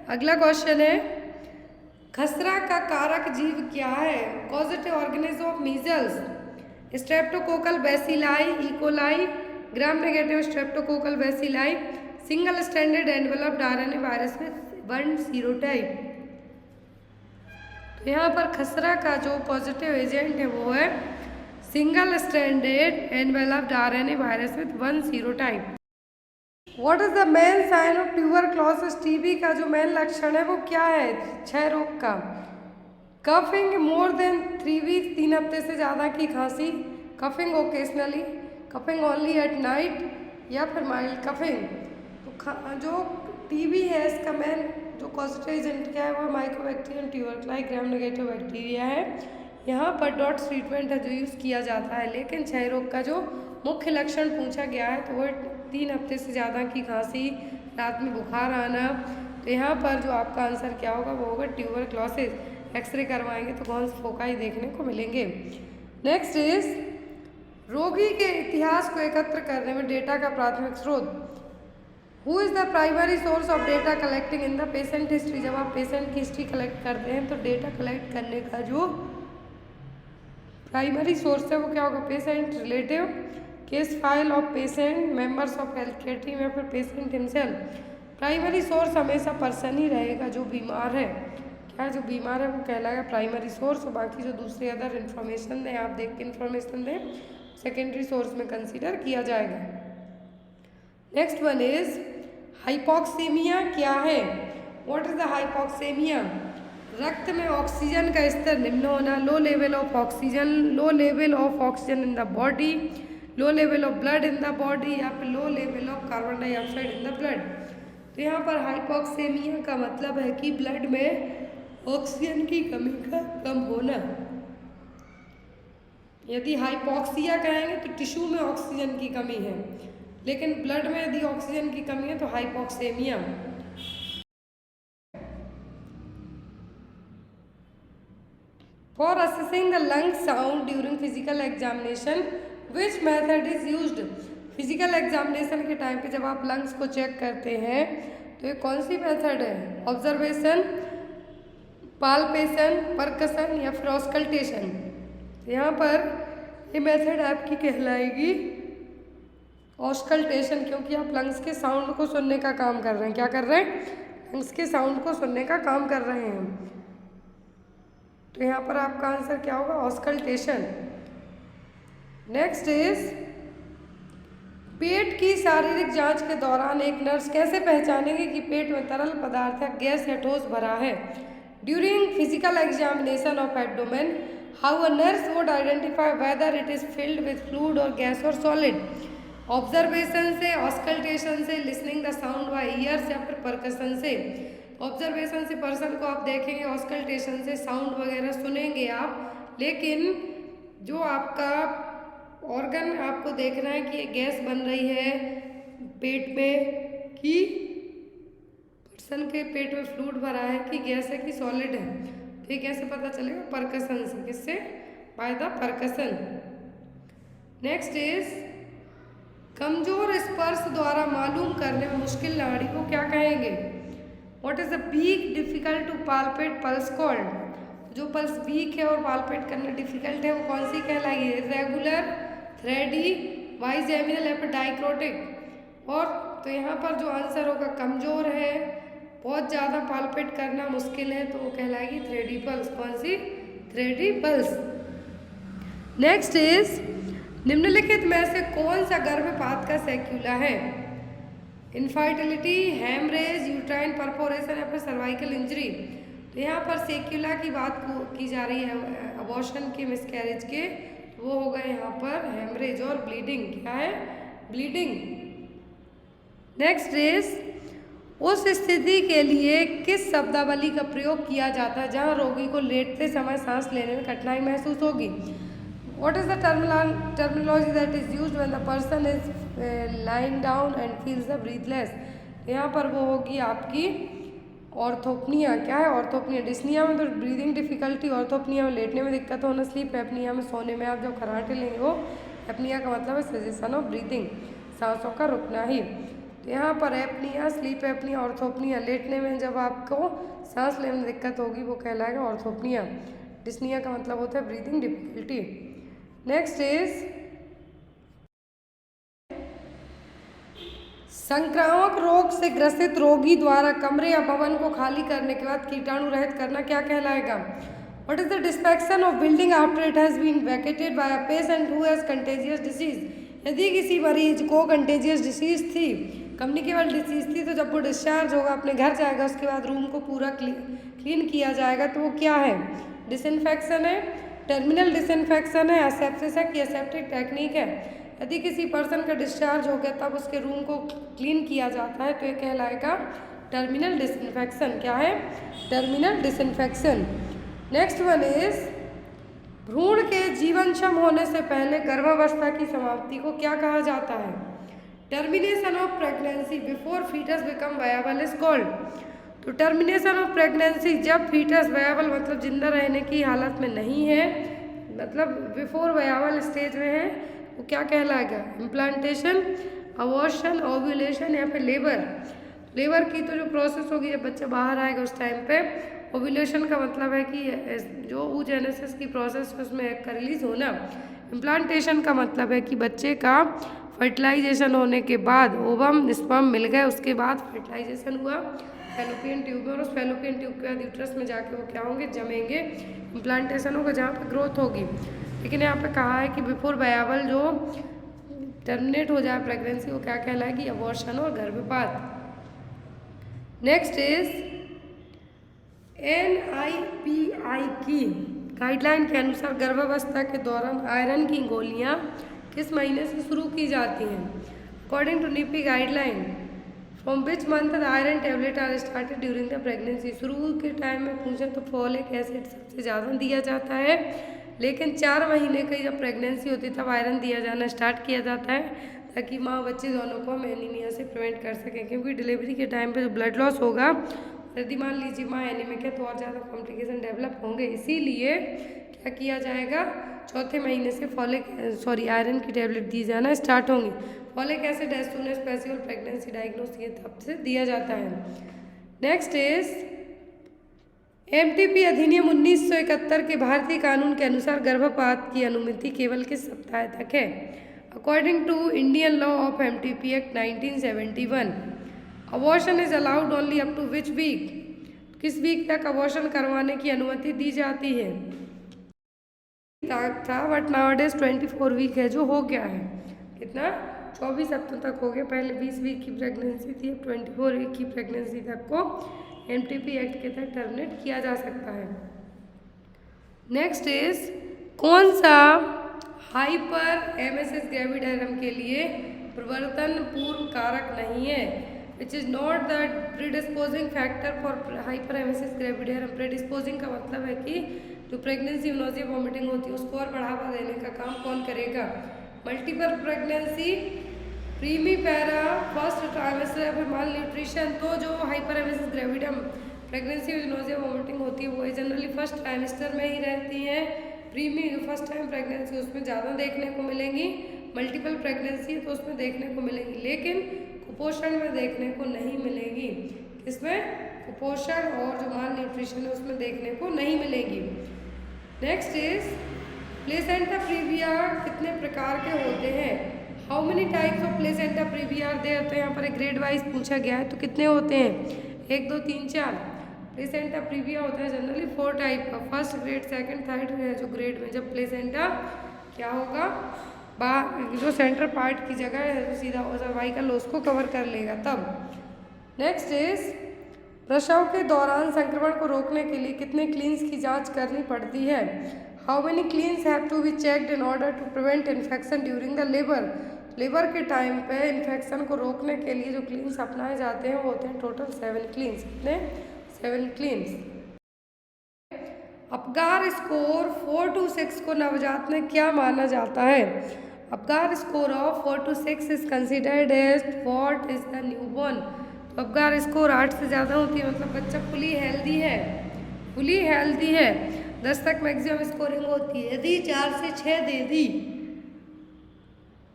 अगला क्वेश्चन है खसरा का कारक जीव क्या है? Causative organism of measles, streptococcal bacilli, E coli, gram negative streptococcal bacilli, single standard enveloped RNA virus में 1 सीरोटाइप। तो यहाँ पर खसरा का जो पॉजिटिव एजेंट है वो है single standard enveloped RNA virus with 1 serotype. What is the main sign of tuberculosis? TB का जो मेन लक्षण है वो क्या है? क्षय रोग का। कफिंग मोर देन 3 वीक्स, 3 हफ्ते से ज़्यादा की खांसी, coughing occasionally, coughing only at night, या फिर माइल्ड कफिंग। तो जो टीबी है इसका मेन जो कॉजेटिव एजेंट क्या है वो Mycobacterium tuberculosis gram negative bacteria है। यहाँ पर डॉट्स ट्रीटमेंट है जो यूज़ किया जाता है। लेकिन क्षय रोग का जो मुख्य लक्षण पूछा गया है तो वो 3 हफ्ते से ज़्यादा की खांसी, रात में बुखार आना। तो यहाँ पर जो आपका आंसर क्या होगा वो होगा ट्यूबरकुलोसिस। एक्सरे करवाएंगे तो कौन से फोकाई देखने को मिलेंगे। नेक्स्ट इज रोगी के इतिहास को एकत्र करने में डेटा का प्राथमिक स्रोत। Who is the primary source of data collecting in the patient history. जब आप पेशेंट की हिस्ट्री कलेक्ट करते हैं तो डेटा कलेक्ट करने का जो प्राइमरी सोर्स है वो क्या होगा, patient relative, case file of patient, members of health care team या फिर पेशेंट हिमसेल्फ। प्राइमरी सोर्स हमेशा पर्सन ही रहेगा जो बीमार है। क्या जो बीमार है वो कहलाएगा प्राइमरी सोर्स, और बाकी जो दूसरे अदर इन्फॉर्मेशन दें, आप देख के इन्फॉर्मेशन दें, सेकेंडरी सोर्स में कंसीडर किया जाएगा। नेक्स्ट वन इज हाइपोक्सेमिया क्या है। What is the hypoxemia. रक्त में ऑक्सीजन का स्तर निम्न होना, low level of oxygen in the body, low level of blood in the body या फिर low level of carbon dioxide in the blood. तो यहाँ पर हाइपोक्सेमिया का मतलब है कि ब्लड में ऑक्सीजन की कमी का कम होना। यदि हाइपोक्सिया कहेंगे तो टिश्यू में ऑक्सीजन की कमी है, लेकिन ब्लड में यदि ऑक्सीजन की कमी है तो hypoxemia. For assessing the lung sound during physical examination which method is used. Physical examination के टाइम पे जब आप लंग्स को चेक करते हैं तो ये कौन सी मेथड है, ऑब्जर्वेशन, पाल्पेशन, परकशन या फिर ऑस्कल्टेशन। यहाँ पर ये मेथड आपकी कहलाएगी ऑस्कल्टेशन, क्योंकि आप लंग्स के साउंड को सुनने का काम कर रहे हैं। क्या कर रहे हैं, लंग्स के साउंड को सुनने का काम कर रहे हैं। तो यहाँ पर आपका आंसर क्या होगा, ऑस्कल्टेशन। नेक्स्ट इज पेट की शारीरिक जांच के दौरान एक नर्स कैसे पहचानेगी कि पेट में तरल पदार्थ या गैस या ठोस भरा है। During physical examination of abdomen how a nurse would identify whether it is filled with fluid और गैस और सॉलिड। ऑब्जर्वेशन से, ऑस्कल्टेशन से, listening the sound bye years या फिर परकशन से। ऑब्जर्वेशन से पर्सन को आप देखेंगे, ऑस्कल्टेशन से साउंड वगैरह सुनेंगे आप, लेकिन जो आपका ऑर्गन आपको देखना है कि ये गैस बन रही है पेट में, कि पर्सन के पेट में फ्लूइड भरा है कि गैस है कि सॉलिड है। तो ये कैसे पता चलेगा, परकशन से। किससे, by the percussion. Next is कमजोर स्पर्श द्वारा मालूम करने में मुश्किल नाड़ी को क्या कहेंगे। What is the weak difficult to palpate pulse called. जो पल्स वीक है और पाल्पेट करना डिफिकल्ट है वो कौन सी कहलाएगी, रेगुलर, थ्रेडी, बाइजेमिनल या फिर डाइक्रोटिक। और तो यहाँ पर जो आंसर होगा कमजोर है, बहुत ज़्यादा पाल्पेट करना मुश्किल है, तो वो कहलाएगी थ्रेडी पल्स। कौन सी, थ्रेडी पल्स। नेक्स्ट इज निम्नलिखित में से कौन सा गर्भपात का सेक्यूला है। इनफर्टिलिटी, हेमरेज, यूट्राइन परफोरेशन या फिर सर्वाइकल इंजरी। तो यहाँ पर सेक्यूला की बात की जा रही है अबॉर्शन के, मिसकैरेज के, तो वो होगा यहाँ पर हेमरेज और ब्लीडिंग। क्या है, ब्लीडिंग। नेक्स्ट इज उस स्थिति के लिए किस शब्दावली का प्रयोग किया जाता है जहाँ रोगी को लेटते समय सांस लेने में कठिनाई महसूस होगी। What is the terminology that is used when the person is lying down and feels the breathless। यहाँ पर वो होगी आपकी ऑर्थोपनिया। क्या है, ऑर्थोपनिया। डिस्निया में तो ब्रीदिंग डिफिकल्टी, ऑर्थोपनिया में लेटने में दिक्कत होना, स्लीप एपनिया में सोने में आप जब खर्राटे लेंगे वो एपनिया का मतलब है सेजेशन ऑफ ब्रीदिंग, सांसों का रुकना ही। तो यहाँ पर एपनिया, स्लीप एपनिया, ऑर्थोपनिया, लेटने में जब आपको सांस लेने में दिक्कत होगी वो कहलाएगा ऑर्थोपनिया। डिस्निया का मतलब होता है ब्रीदिंग डिफिकल्टी। नेक्स्ट इज संक्रामक रोग से ग्रसित रोगी द्वारा कमरे या भवन को खाली करने के बाद कीटाणु रहित करना क्या कहलाएगा। What is the disinfection of building after it has been vacated by a patient who has contagious disease. यदि किसी मरीज को कंटेजियस डिसीज थी, कम्युनिकेबल डिसीज थी, तो जब वो डिस्चार्ज होगा अपने घर जाएगा, उसके बाद रूम को पूरा क्लीन किया जाएगा, तो वो क्या है, डिसइंफेक्शन है, टर्मिनल डिसइंफेक्शन है, एसेप्सिस है कि एसेप्टिक टेक्निक है। यदि किसी पर्सन का डिस्चार्ज हो गया तब उसके रूम को क्लीन किया जाता है तो ये कहलाएगा टर्मिनल डिसइंफेक्शन। क्या है? Terminal disinfection. Next one is भ्रूण के जीवनक्षम होने से पहले गर्भावस्था की समाप्ति को क्या कहा जाता है? Termination of pregnancy before fetus become viable is called. तो टर्मिनेशन ऑफ प्रेगनेंसी जब फीटस वायबल मतलब जिंदा रहने की हालत में नहीं है, मतलब बिफोर वायबल स्टेज में है, वो क्या कहलाएगा? इम्प्लांटेशन, अबॉर्शन, ओव्यूलेशन या फिर लेबर। लेबर की तो जो प्रोसेस होगी जब बच्चा बाहर आएगा उस टाइम पे। ओव्यूलेशन का मतलब है कि जो oogenesis की प्रोसेस है उसमें एग का रिलीज होना। इम्प्लांटेशन का मतलब है कि बच्चे का फर्टिलाइजेशन होने के बाद ओवम स्पर्म मिल गए, उसके बाद फर्टिलाइजेशन हुआ फैलोपियन ट्यूब में, और उस फैलोपियन ट्यूब के बाद यूट्रस में जाके वो क्या होंगे? जमेंगे। इम्प्लांटेशन होगा जहाँ पे ग्रोथ होगी। लेकिन यहाँ पे कहा है कि बिफोर वायबल जो टर्मिनेट हो जाए प्रेगनेंसी वो क्या कहलाएगी? अबॉर्शन और गर्भपात। नेक्स्ट इज NIPI की गाइडलाइन के अनुसार गर्भावस्था के दौरान आयरन की गोलियां किस महीने से शुरू की जाती हैं? According to NIPI guideline from which month the iron tablet are started during the pregnancy. शुरू के टाइम में पूछें तो फॉलिक एसिड सबसे ज़्यादा दिया जाता है, लेकिन 4 महीने की जब प्रेगनेंसी होती है तब आयरन दिया जाना स्टार्ट किया जाता है ताकि माँ बच्चे दोनों को हम एनीमिया से प्रिवेंट कर सकें। क्योंकि डिलीवरी के टाइम पे जो ब्लड लॉस होगा, यदि मान लीजिए माँ एनीमिक है तो और ज़्यादा कॉम्प्लिकेशन डेवलप होंगे। इसीलिए क्या किया जाएगा? चौथे महीने से आयरन की टैबलेट दी जाना स्टार्ट होंगी। Folic acid as soon as possible pregnancy diagnose ये तब से दिया जाता है। नेक्स्ट इज MTP अधिनियम 1971 के भारतीय कानून के अनुसार गर्भपात की अनुमति केवल किस सप्ताह तक है? According to Indian law of MTP act 1971 abortion is allowed only up to which week? किस वीक तक अबॉर्शन करवाने की अनुमति दी जाती है? था बट नाउअडेज 24 वीक है, जो हो गया है। कितना? 24 हफ्तों तक हो गया। पहले 20 वीक की प्रेगनेंसी थी, अब 24 वीक की प्रेगनेंसी तक को MTP एक्ट के तहत टर्मिनेट किया जा सकता है। नेक्स्ट इज कौन सा हाइपर एमएसएस ग्रेविडेरम के लिए प्रवर्तन पूर्व कारक नहीं है? Which is not the predisposing factor for hyper emesis gravidarum. Predisposing का मतलब है कि जो प्रेगनेंसी नोजिया वॉमिटिंग होती है उसको और बढ़ावा देने का काम कौन करेगा? Multiple pregnancy, primipara, first trimester या फिर माल न्यूट्रिशन। तो जो हाइपर एमएसएस ग्रेविडम प्रेगनेंसी में नोजिया वॉमिटिंग होती है वो जनरली फर्स्ट ट्राइमेस्टर में ही रहती है। प्रीमी जो फर्स्ट टाइम प्रेगनेंसी उसमें ज़्यादा देखने को मिलेंगी। मल्टीपल प्रेगनेंसी तो उसमें देखने को मिलेंगी, लेकिन कुपोषण में देखने को नहीं मिलेगी। इसमें कुपोषण और जो माल न्यूट्रिशन है उसमें देखने को नहीं मिलेगी। नेक्स्ट इज प्लेसेंटा प्रीविया कितने प्रकार के होते हैं? How many types of placenta previa are there? तो यहाँ पर ग्रेड वाइज पूछा गया है, तो कितने होते हैं? 1 2 3 4 प्लेसेंटा प्रीविया होता है जनरली 4 टाइप का। फर्स्ट ग्रेड, सेकंड, थर्ड है जो ग्रेड में जब प्लेसेंटा क्या होगा जो सेंटर पार्ट की जगह है तो सीधा सर्वाइकल उसको कवर कर लेगा तब। नेक्स्ट इज प्रसव के दौरान संक्रमण को रोकने के लिए कितने क्लीन्स की जांच करनी पड़ती है? How many cleans have to be checked in order to prevent infection during the labour? Labour के टाइम पे इन्फेक्शन को रोकने के लिए जो क्लीन्स अपनाए जाते हैं वो होते हैं टोटल 7 क्लीन्स। कितने? 7 क्लीन्स। अपगार स्कोर 4 to 6 को नवजात में क्या माना जाता है? Apgar score of 4 to 6 is considered as what is the newborn. तो अपगार स्कोर 8 से ज़्यादा होती है मतलब बच्चा फुली हेल्दी है, फुली हेल्दी है। 10 तक मैक्सिमम स्कोरिंग होती है। यदि 4 से 6 दे दी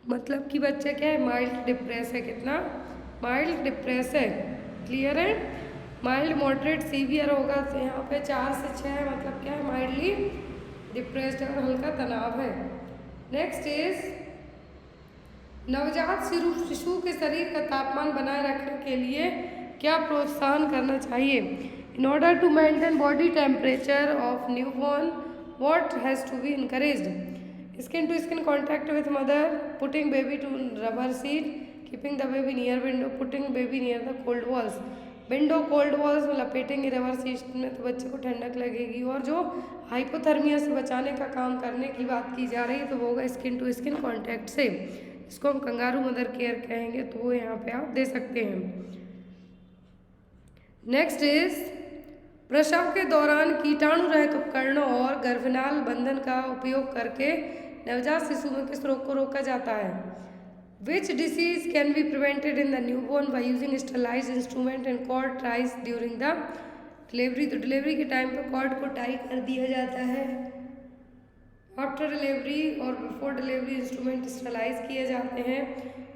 मतलब कि बच्चा क्या है? माइल्ड डिप्रेस है। कितना? माइल्ड डिप्रेस है। क्लियर है? माइल्ड मॉडरेट सीवियर होगा तो यहाँ पे 4 से 6 मतलब क्या है? माइल्डली डिप्रेस्ड और हल्का तनाव है। नेक्स्ट इज नवजात शिशु के शरीर का तापमान बनाए रखने के लिए क्या प्रोत्साहन करना चाहिए? In order to maintain body temperature of newborn what has to be encouraged? Skin to skin contact with mother, putting baby to rubber seat, keeping the baby near window, putting baby near the cold walls. Window cold walls में लपेटेंगे रबर सीट में तो बच्चे को ठंडक लगेगी। और जो हाइपोथर्मिया से बचाने का काम करने की बात की जा रही है तो वो होगा स्किन टू स्किन कॉन्टैक्ट से। इसको हम कंगारू मदर केयर कहेंगे, तो वो यहाँ पे आप दे सकते हैं। नेक्स्ट इज प्रसव के दौरान कीटाणु रहित उपकरणों और गर्भनाल बंधन का उपयोग करके नवजात शिशु में किस रोग को रोका जाता है? Which disease can be prevented in the newborn by using sterilised instrument and chord ties during the delivery? तो डिलीवरी के टाइम पर कॉर्ड को टाई कर दिया जाता है। आफ्टर डिलीवरी और बिफोर डिलीवरी इंस्ट्रूमेंट स्टरलाइज किए जाते हैं।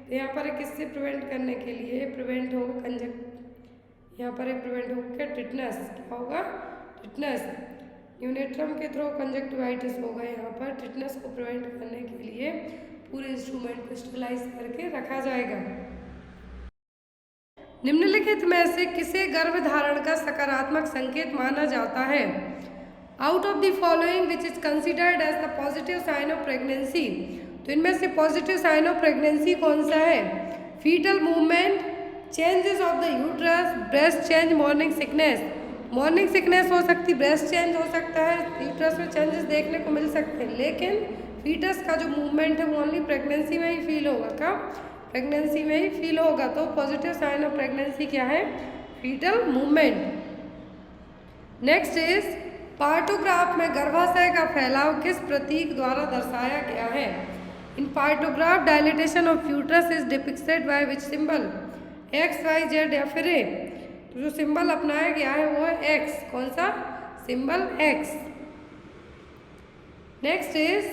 तो यहाँ पर किससे प्रिवेंट करने के लिए प्रिवेंट होगा यहाँ पर प्रिवेंट होगा क्या? टिटनस। क्या होगा? टिटनस। न्यूनेट्रम के थ्रू कंजक्टिवाइटिस होगा। यहाँ पर टिटनस को प्रिवेंट करने के लिए पूरे इंस्ट्रूमेंट को स्टरलाइज करके रखा जाएगा। निम्नलिखित में से किसे गर्भधारण का सकारात्मक संकेत माना जाता है? Out of the following which is considered as the positive sign of pregnancy? तो इनमें से पॉजिटिव साइन ऑफ प्रेगनेंसी कौन सा है? Fetal movement, changes of the uterus, breast change, morning sickness. Morning sickness हो सकती, ब्रेस्ट चेंज हो सकता है, यूट्रस में चेंजेस देखने को मिल सकते हैं, लेकिन फीटस का जो मूवमेंट है वो ओनली प्रेगनेंसी में ही फील होगा। कब? प्रेगनेंसी में ही फील होगा। तो पॉजिटिव साइन ऑफ प्रेगनेंसी क्या है? Fetal movement. Next is partograph में गर्भाशय का फैलाव किस प्रतीक द्वारा दर्शाया गया है? In partograph dilatation of uterus is depicted by which symbol? X, Y, Z या फिर ए? तो जो सिंबल अपनाया गया है वो है एक्स। कौन सा? Symbol x. नेक्स्ट इज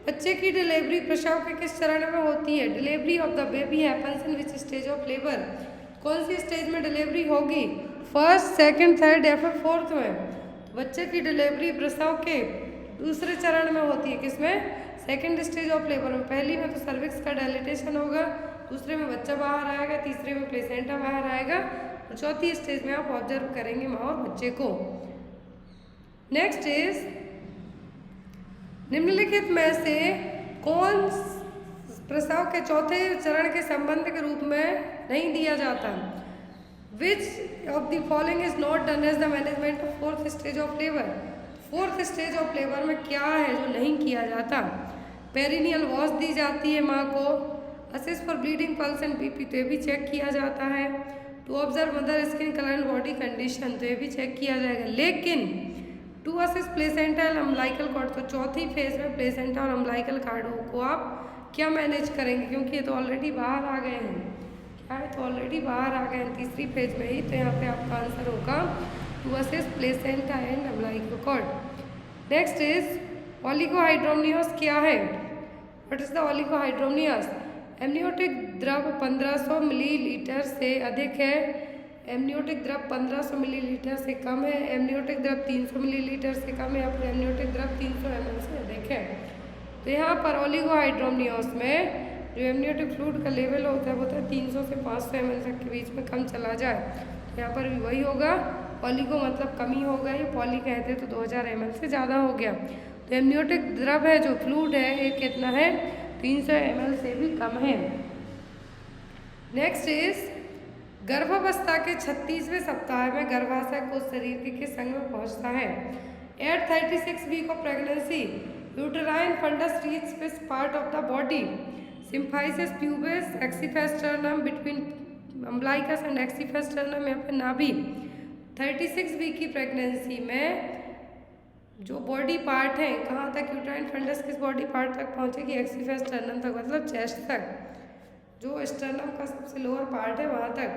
बच्चे की डिलीवरी प्रसव के किस चरण में होती है? Delivery of the baby happens in which stage of labour? कौन सी स्टेज में डिलीवरी होगी? फर्स्ट, सेकंड, थर्ड या फिर फोर्थ में? बच्चे की डिलीवरी प्रसव के दूसरे चरण में होती है। किसमें? सेकंड स्टेज ऑफ लेबर में। पहली में तो सर्विक्स का डायलिटेशन होगा, दूसरे में बच्चा बाहर आएगा, तीसरे में प्लेसेंटा बाहर आएगा, और चौथी स्टेज में आप ऑब्जर्व करेंगे माँ और बच्चे को। नेक्स्ट इज निम्नलिखित में से कौन प्रसव के चौथे चरण के संबंध के रूप में नहीं दिया जाता? Which of the following is not done as the management of fourth stage of labour? Fourth stage of labour में क्या है जो नहीं किया जाता? पेरिनियल वॉश दी जाती है माँ को, assist for bleeding pulse and BP, तो ये भी चेक किया जाता है। To observe mother skin colour and body condition, तो ये भी चेक किया जाएगा। लेकिन to assist placenta and umbilical cord, तो चौथी फेज में प्लेसेंटा और अम्बिलिकल कॉर्ड को आप क्या मैनेज करेंगे? क्योंकि ये तो ऑलरेडी बाहर आ गए हैं। क्या है? तो ऑलरेडी बाहर आ गए हैं तीसरी फेज में ही। तो यहाँ पे आपका आंसर होगा to assist placenta and umbilical cord. Next is oligohydramnios क्या है? What is the oligohydramnios? Amniotic द्रव 1500 मिलीलीटर से अधिक है, एमनियोटिक द्रव 1500 मिलीलीटर से कम है, एमनियोटिक द्रव 300 मिलीलीटर से कम है, या फिर एमनियोटिक द्रव 300 ml से अधिक है। तो यहाँ पर ओलिगोहाइड्रोमनियस में जो एमनियोटिक फ्लूइड का लेवल होता है वो होता है 300 से 500 ml तक के बीच में कम चला जाए। यहाँ पर भी वही होगा, ओलिगो मतलब कमी होगा, ये पॉली कहते हैं तो 2000 ml से ज़्यादा हो गया। तो एमनियोटिक द्रव है जो फ्लूइड है ये कितना है? 300 ml से भी कम है। नेक्स्ट इज गर्भावस्था के 36वें सप्ताह में गर्भाशय को शरीर के किस अंग में पहुंचता है? At 36 week of pregnancy uterine fundus reach which part of the body? Symphysis pubis, xiphisternum, between umbilicus and xiphisternum या फिर नाभि। 36 वीक की प्रेगनेंसी में जो बॉडी पार्ट है कहाँ तक यूटेराइन फंडस किस बॉडी पार्ट तक पहुँचेगी? एक्सिफेस स्टर्नम तक, मतलब चेस्ट तक, जो स्टर्नम का सबसे लोअर पार्ट है वहाँ तक।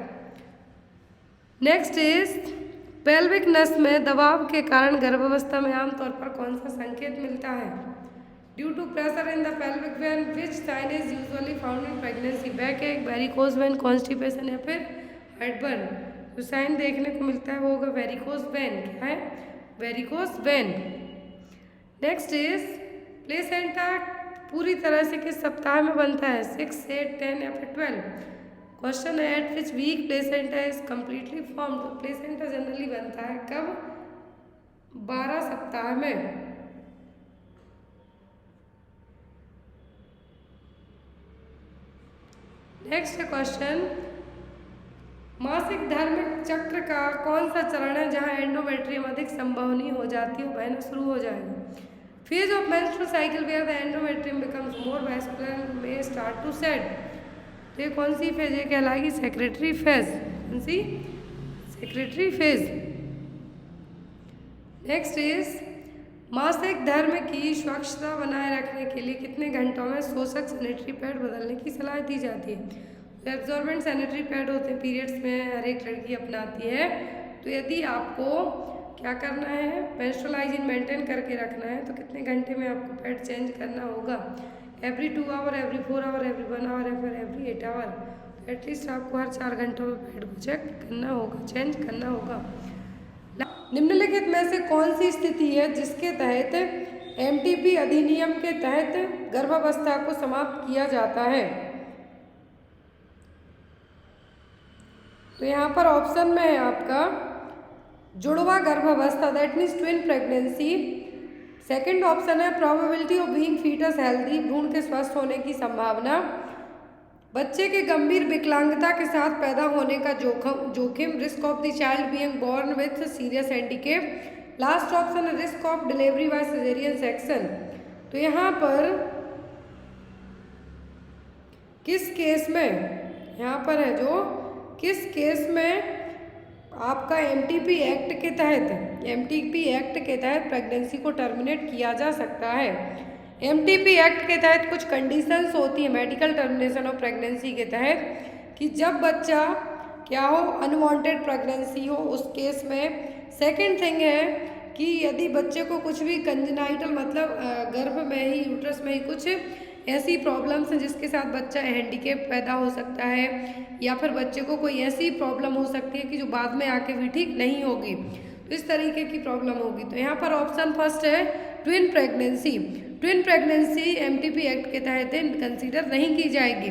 नेक्स्ट इज पेल्विक नस में दबाव के कारण गर्भावस्था में आमतौर पर कौन सा संकेत मिलता है? Due to pressure in the pelvic vein which sign is usually found in pregnancy? Back ache, varicose vein, constipation या फिर हार्टबर्न। जो साइन देखने को मिलता है वो होगा वेरिकोज वेन। क्या है? Varicose vein. Next is placenta पूरी तरह से किस सप्ताह में बनता है? 6, 8, 10 या फिर 12? क्वेश्चन है at which week placenta is completely form? तो प्लेसेंटा जनरली बनता है कब? 12 सप्ताह में। नेक्स्ट क्वेश्चन, मासिक धर्म चक्र का कौन सा चरण है जहां एंडोमेट्रियम अधिक संभवनीय हो जाती है, बहना शुरू हो जाएगा? Phase of menstrual cycle where the endometrium becomes more vascular में स्टार्ट टू सेट। तो ये कौन सी फेज है, कहलाएगी सेक्रेटरी फेज। कौन सी, सेक्रेटरी फेज। नेक्स्ट इज मासिक धर्म की स्वच्छता बनाए रखने के लिए कितने घंटों में शोषक सैनिटरी पैड बदलने की सलाह दी जाती है। तो एब्जॉर्बेंट सैनिटरी पैड होते हैं, पीरियड्स में हर एक लड़की अपनाती है। तो यदि आपको क्या करना है, मेंस्ट्रुअल हाइजीन मेंटेन करके रखना है तो कितने घंटे में आपको पैड चेंज करना होगा, every 2 hour, every 4 hour, every 1 hour या फिर एवरी 8 आवर। तो एटलीस्ट आपको हर 4 घंटों में पैड को चेक करना होगा, चेंज करना होगा। निम्नलिखित में से कौन सी स्थिति है जिसके तहत एमटीपी अधिनियम के तहत गर्भावस्था को समाप्त किया जाता है। तो यहाँ पर ऑप्शन में है आपका जुड़वा गर्भावस्था, that means twin pregnancy. Second option है probability of being foetus healthy, भ्रूण के स्वस्थ होने की संभावना। बच्चे के गंभीर विकलांगता के साथ पैदा होने का जोखिम, risk of the child being born with serious handicap. Last option है risk of delivery by caesarean section. तो यहाँ पर किस केस में, यहाँ पर है जो किस केस में आपका एमटीपी एक्ट के तहत प्रेगनेंसी को टर्मिनेट किया जा सकता है। एमटीपी एक्ट के तहत कुछ कंडीशंस होती है मेडिकल टर्मिनेशन ऑफ प्रेगनेंसी के तहत, कि जब बच्चा क्या हो, अनवांटेड प्रेगनेंसी हो, उस केस में। सेकंड थिंग है कि यदि बच्चे को कुछ भी कंजेनाइटल मतलब गर्भ में ही, यूट्रस में ही कुछ ऐसी प्रॉब्लम्स हैं जिसके साथ बच्चा हैंडीकेप पैदा हो सकता है, या फिर बच्चे को कोई ऐसी प्रॉब्लम हो सकती है कि जो बाद में आके भी ठीक नहीं होगी, तो इस तरीके की प्रॉब्लम होगी। तो यहाँ पर ऑप्शन फर्स्ट है twin pregnancy. Twin pregnancy MTP act के तहत कंसीडर नहीं की जाएगी।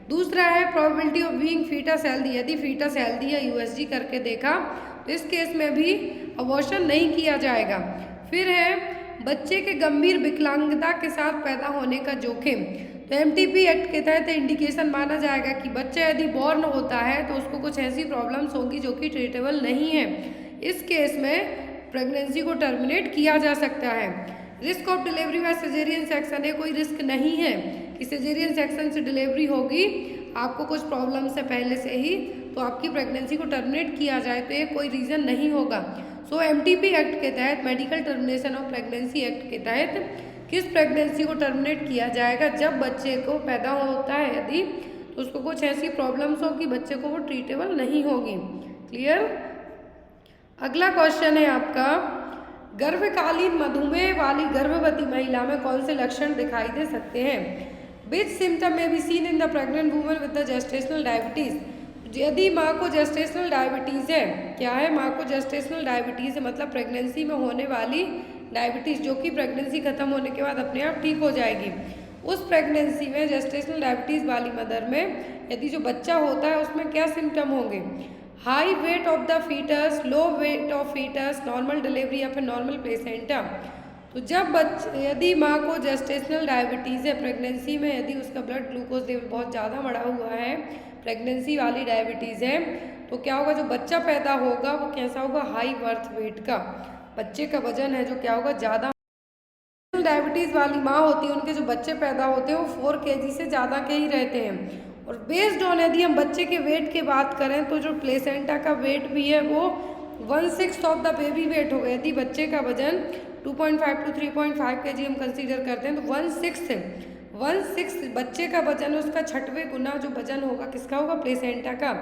दूसरा है probability of being foetus healthy, यदि फीटस हेल्दी या यूएसजी करके देखा तो इस केस में भी अबॉर्शन नहीं किया जाएगा। फिर है बच्चे के गंभीर विकलांगता के साथ पैदा होने का जोखिम। तो एमटीपी एक्ट के तहत इंडिकेशन माना जाएगा कि बच्चा यदि बॉर्न होता है तो उसको कुछ ऐसी प्रॉब्लम्स होंगी जो कि ट्रीटेबल नहीं है। इस केस में प्रेगनेंसी को टर्मिनेट किया जा सकता है। Risk of delivery by caesarean section है, कोई रिस्क नहीं है कि सिजेरियन सेक्शन से डिलीवरी होगी, आपको कुछ प्रॉब्लम से पहले से ही, तो आपकी प्रेगनेंसी को टर्मिनेट किया जाए तो ये कोई रीज़न नहीं होगा। सो एमटीपी एक्ट के तहत, medical termination of pregnancy act के तहत किस प्रेगनेंसी को टर्मिनेट किया जाएगा, जब बच्चे को पैदा होता है यदि, तो उसको कुछ ऐसी प्रॉब्लम्स हो कि बच्चे को वो ट्रीटेबल नहीं होगी। क्लियर। अगला क्वेश्चन है आपका, गर्भकालीन मधुमेह वाली गर्भवती महिला में कौन से लक्षण दिखाई दे सकते हैं। विच सिम्टम में be seen in the pregnant woman with the gestational diabetes. यदि माँ को जेस्टेशनल डायबिटीज़ है, क्या है, माँ को जेस्टेशनल डायबिटीज़ है, मतलब प्रेगनेंसी में होने वाली डायबिटीज़ जो कि प्रेगनेंसी खत्म होने के बाद अपने आप ठीक हो जाएगी। उस प्रेगनेंसी में जेस्टेशनल डायबिटीज़ वाली मदर में यदि जो बच्चा होता है उसमें क्या सिम्टम होंगे, high weight of the foetus, low weight of foetus, normal delivery या फिर नॉर्मल प्लेसेंटा। तो जब यदि माँ को जेस्टेशनल डायबिटीज़ है प्रेगनेंसी में, यदि उसका ब्लड ग्लूकोज लेवल बहुत ज़्यादा बढ़ा हुआ है, प्रेगनेंसी वाली डायबिटीज़ है, तो क्या होगा, जो बच्चा पैदा होगा वो कैसा होगा, हाई बर्थ वेट का, बच्चे का वजन है जो क्या होगा, ज़्यादा। डायबिटीज़ वाली माँ होती है, उनके जो बच्चे पैदा होते हैं वो 4 kg से ज़्यादा के ही रहते हैं। और बेस्ड ऑन यदि हम बच्चे के वेट की बात करें तो जो प्लेसेंटा का वेट भी है वो 1/6 ऑफ द बेबी वेट होगा। यदि बच्चे का वजन 2.5 to 3.5 kg हम कंसीडर करते हैं तो 1/6 बच्चे का वजन, उसका 6वें गुना जो वजन होगा किसका होगा, प्लेसेंटा का।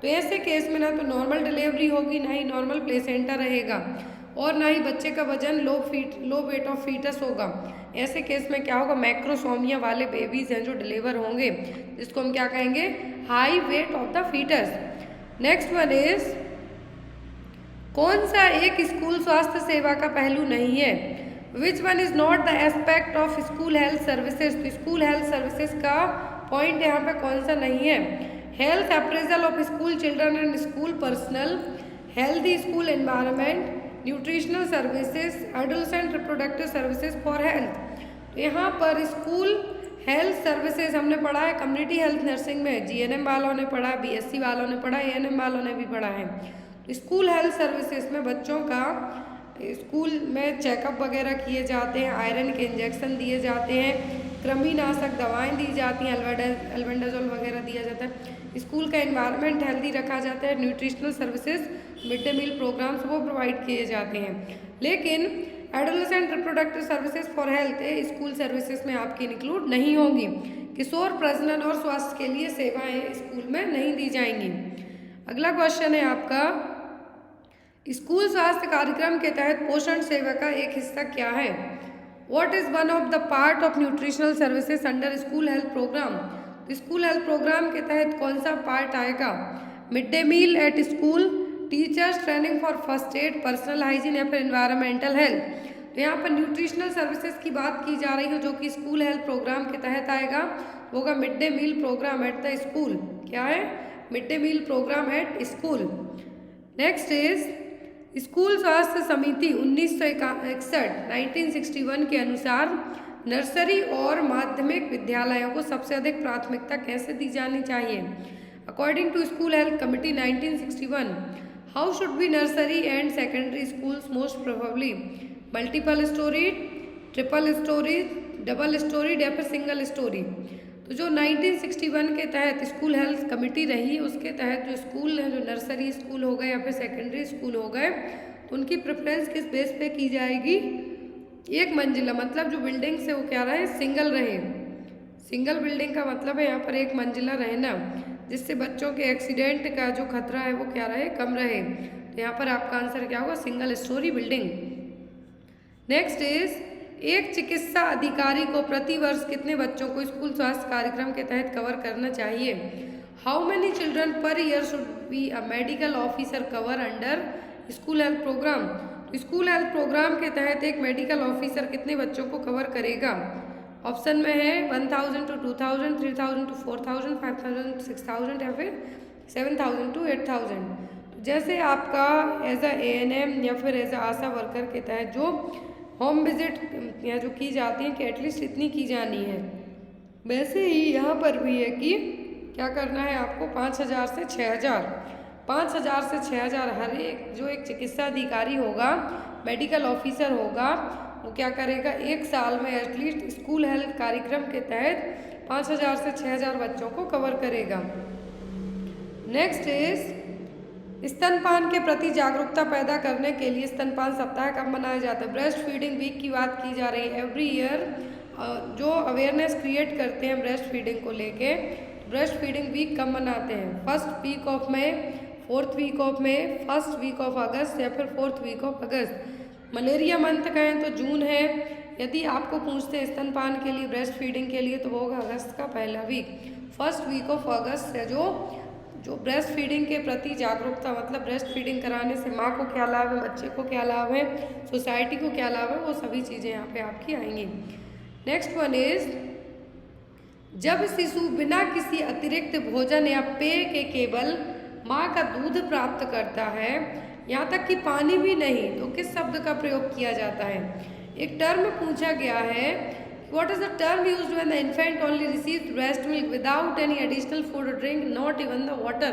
तो ऐसे केस में ना तो नॉर्मल डिलीवरी होगी, ना ही नॉर्मल प्लेसेंटा रहेगा, और ना ही बच्चे का वजन लो वेट ऑफ फीटस होगा। ऐसे केस में क्या होगा, मैक्रोसोमिया वाले बेबीज हैं जो डिलीवर होंगे, जिसको हम क्या कहेंगे, high weight of the foetus. Next one is, कौन सा एक स्कूल स्वास्थ्य सेवा का पहलू नहीं है, which one is not the aspect of school health services. तो स्कूल हेल्थ सर्विसेज का पॉइंट यहाँ पे कौन सा नहीं है, health appraisal of school children and school personal, healthy school environment, nutritional services, adolescent reproductive services for health. तो यहाँ पर स्कूल हेल्थ सर्विसेज हमने पढ़ा है कम्युनिटी हेल्थ नर्सिंग में, जीएनएम वालों ने पढ़ा, बीएससी वालों ने पढ़ा, एएनएम वालों ने भी पढ़ा है। तो स्कूल हेल्थ सर्विसेज में बच्चों का स्कूल में चेकअप वगैरह किए जाते हैं, आयरन के इंजेक्शन दिए जाते हैं, कृमिनाशक दवाएं दी जाती हैं, अल्बेंडाजोल वगैरह दिया जाता है। स्कूल का एनवायरनमेंट हेल्दी रखा जाता है, nutritional services, mid day meal programmes वो प्रोवाइड किए जाते हैं। लेकिन adolescent reproductive services for health school services में आपकी इंक्लूड नहीं होंगी। किशोर प्रजनन और स्वास्थ्य के लिए सेवाएं स्कूल में नहीं दी जाएंगी। अगला क्वेश्चन है आपका, स्कूल स्वास्थ्य कार्यक्रम के तहत पोषण सेवा का एक हिस्सा क्या है? What is one of the part of nutritional services under school health programme? School health programme के तहत कौन सा पार्ट आएगा? Mid day meal at school, teachers training for first aid, personal hygiene या फिर एनवायरमेंटल हेल्थ। तो यहाँ पर न्यूट्रिशनल सर्विसेज की बात की जा रही है जो कि स्कूल हेल्थ प्रोग्राम के तहत आएगा, वो होगा mid day meal programme at the school. क्या है? Mid day meal programme at school. Next is school स्वास्थ्य समिति 1961 के अनुसार नर्सरी और माध्यमिक विद्यालयों को सबसे अधिक प्राथमिकता कैसे दी जानी चाहिए? According to school health committee 1961, how should be nursery and secondary schools most probably? Multiple storey, triple storey, double storey या फिर सिंगल स्टोरी? तो जो 1961 के तहत स्कूल हेल्थ कमेटी रही, उसके तहत जो स्कूल हैं, जो नर्सरी स्कूल हो गए या फिर सेकेंडरी स्कूल हो गए, तो उनकी प्रेफरेंस किस बेस पे की जाएगी? एक मंजिला, मतलब जो बिल्डिंग से वो क्या रहे, सिंगल रहे। सिंगल बिल्डिंग का मतलब है यहाँ पर एक मंजिला रहना, जिससे बच्चों के एक्सीडेंट का जो खतरा है वो क्या रहे, कम रहे। तो यहाँ पर आपका आंसर क्या होगा? Single storey building. Next is, एक चिकित्सा अधिकारी को प्रति वर्ष कितने बच्चों को स्कूल स्वास्थ्य कार्यक्रम के तहत कवर करना चाहिए? How many children per year should be a medical officer cover under school health programme? School health programme के तहत एक मेडिकल ऑफिसर कितने बच्चों को कवर करेगा? ऑप्शन में है 1000 to 2000, 3000 to 4000, 5000 to 6000 या फिर 7000 to 8000। जैसे आपका एज अ ANM या फिर एज अ आशा वर्कर के तहत जो होम विजिट या जो की जाती है कि एटलीस्ट इतनी की जानी है, वैसे ही यहाँ पर भी है कि क्या करना है आपको 5000 से 6000, 5000 से 6000 हर एक जो एक चिकित्सा अधिकारी होगा, मेडिकल ऑफिसर होगा, वो क्या करेगा, एक साल में एटलीस्ट स्कूल हेल्थ कार्यक्रम के तहत 5000 से 6000 बच्चों को कवर करेगा। नेक्स्ट इज, स्तनपान के प्रति जागरूकता पैदा करने के लिए स्तनपान सप्ताह कब मनाया जाता है? ब्रेस्ट फीडिंग वीक की बात की जा रही है। एवरी ईयर जो अवेयरनेस क्रिएट करते हैं ब्रेस्ट फीडिंग को लेके, ब्रेस्ट फीडिंग वीक कब मनाते हैं? First week of May, fourth week of May, first week of August या फिर fourth week of August. Malaria month कहें तो जून है। यदि आपको पूछते हैं स्तनपान के लिए, ब्रेस्ट फीडिंग के लिए, तो वो होगा अगस्त का पहला week. First week of August से जो ब्रेस्ट फीडिंग के प्रति जागरूकता, मतलब ब्रेस्ट फीडिंग कराने से माँ को क्या लाभ है, बच्चे को क्या लाभ है, सोसाइटी को क्या लाभ है, वो सभी चीज़ें यहाँ पे आपकी आएंगी। नेक्स्ट वन इज, जब शिशु बिना किसी अतिरिक्त भोजन या पेय के केवल माँ का दूध प्राप्त करता है, यहाँ तक कि पानी भी नहीं, तो किस शब्द का प्रयोग किया जाता है? एक टर्म पूछा गया है, What is the term used when the infant only receives breast milk without any additional food or drink, not even the water?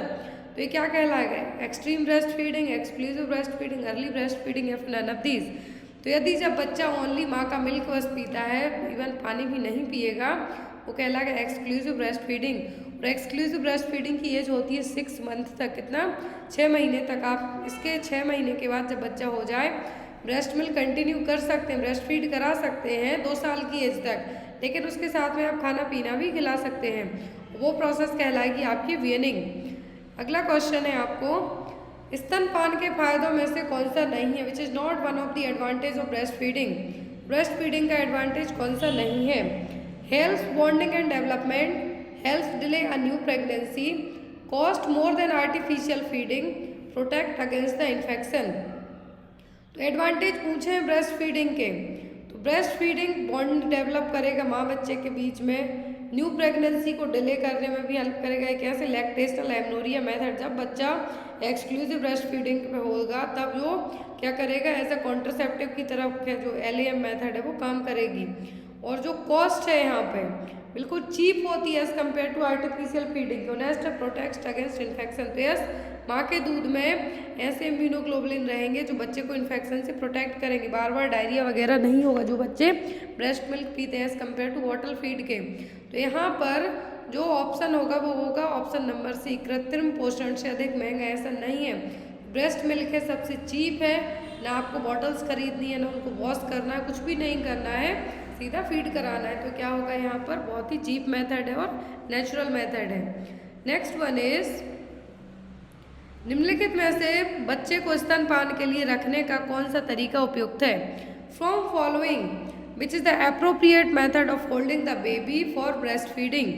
तो ये क्या कहलाएगा? Extreme breast feeding, exclusive breast feeding, early breast feeding या फिर नन ऑफ दीज। तो यदि जब बच्चा ओनली माँ का मिल्क बस पीता है, इवन पानी भी नहीं पिएगा, वो कहलाएगा एक्सक्लूसिव ब्रेस्ट फीडिंग। और एक्सक्लूसिव ब्रेस्ट फीडिंग की एज होती है 6 मंथ तक, कितना? 6 महीने तक। आप इसके 6 महीने के बाद जब बच्चा हो जाए, ब्रेस्ट मिल्क कंटिन्यू कर सकते हैं, ब्रेस्ट फीड करा सकते हैं 2 साल की एज तक, लेकिन उसके साथ में आप खाना पीना भी खिला सकते हैं। वो प्रोसेस कहलाएगी आपकी वीनिंग। अगला क्वेश्चन है आपको, स्तनपान के फायदों में से कौन सा नहीं है? Which is not one of the advantage of breast feeding. Breast feeding का एडवांटेज कौन सा नहीं है? Health bonding and development, health delay a new pregnancy, cost more than artificial feeding, protect against the infection. तो एडवांटेज पूछे हैं ब्रेस्ट फीडिंग के, तो ब्रेस्ट फीडिंग बॉन्ड डेवलप करेगा माँ बच्चे के बीच में, न्यू प्रेगनेंसी को डिले करने में भी हेल्प करेगा। एक ऐसे लैक्टेशनल एमनोरिया मेथड, जब बच्चा एक्सक्लूसिव ब्रेस्ट फीडिंग पे होगा तब जो क्या करेगा, एज अ कॉन्ट्रासेप्टिव की तरफ जो LAM मेथड है वो काम करेगी। और जो कॉस्ट है यहाँ पे बिल्कुल चीप होती है as compared to artificial feeding. Honest protect against infection. तो यस, माँ के दूध में ऐसे इम्यूनोग्लोबुलिन रहेंगे जो बच्चे को इन्फेक्शन से प्रोटेक्ट करेंगे। बार बार डायरिया वगैरह नहीं होगा जो बच्चे ब्रेस्ट मिल्क पीते हैं as compared to bottle feed के। तो यहाँ पर जो ऑप्शन होगा वो होगा ऑप्शन नंबर सी, कृत्रिम पोषण से अधिक महंगा। ऐसा नहीं है, ब्रेस्ट मिल्क है सबसे चीप है, ना आपको बॉटल्स खरीदनी है, ना उनको वॉश करना है, कुछ भी नहीं करना है, सीधा फीड कराना है। तो क्या होगा यहाँ पर, बहुत ही चीप मेथड है और नेचुरल मेथड है। नेक्स्ट वन इज, निम्नलिखित में से बच्चे को स्तनपान के लिए रखने का कौन सा तरीका उपयुक्त है? From following which is the appropriate method of holding the baby for breast feeding?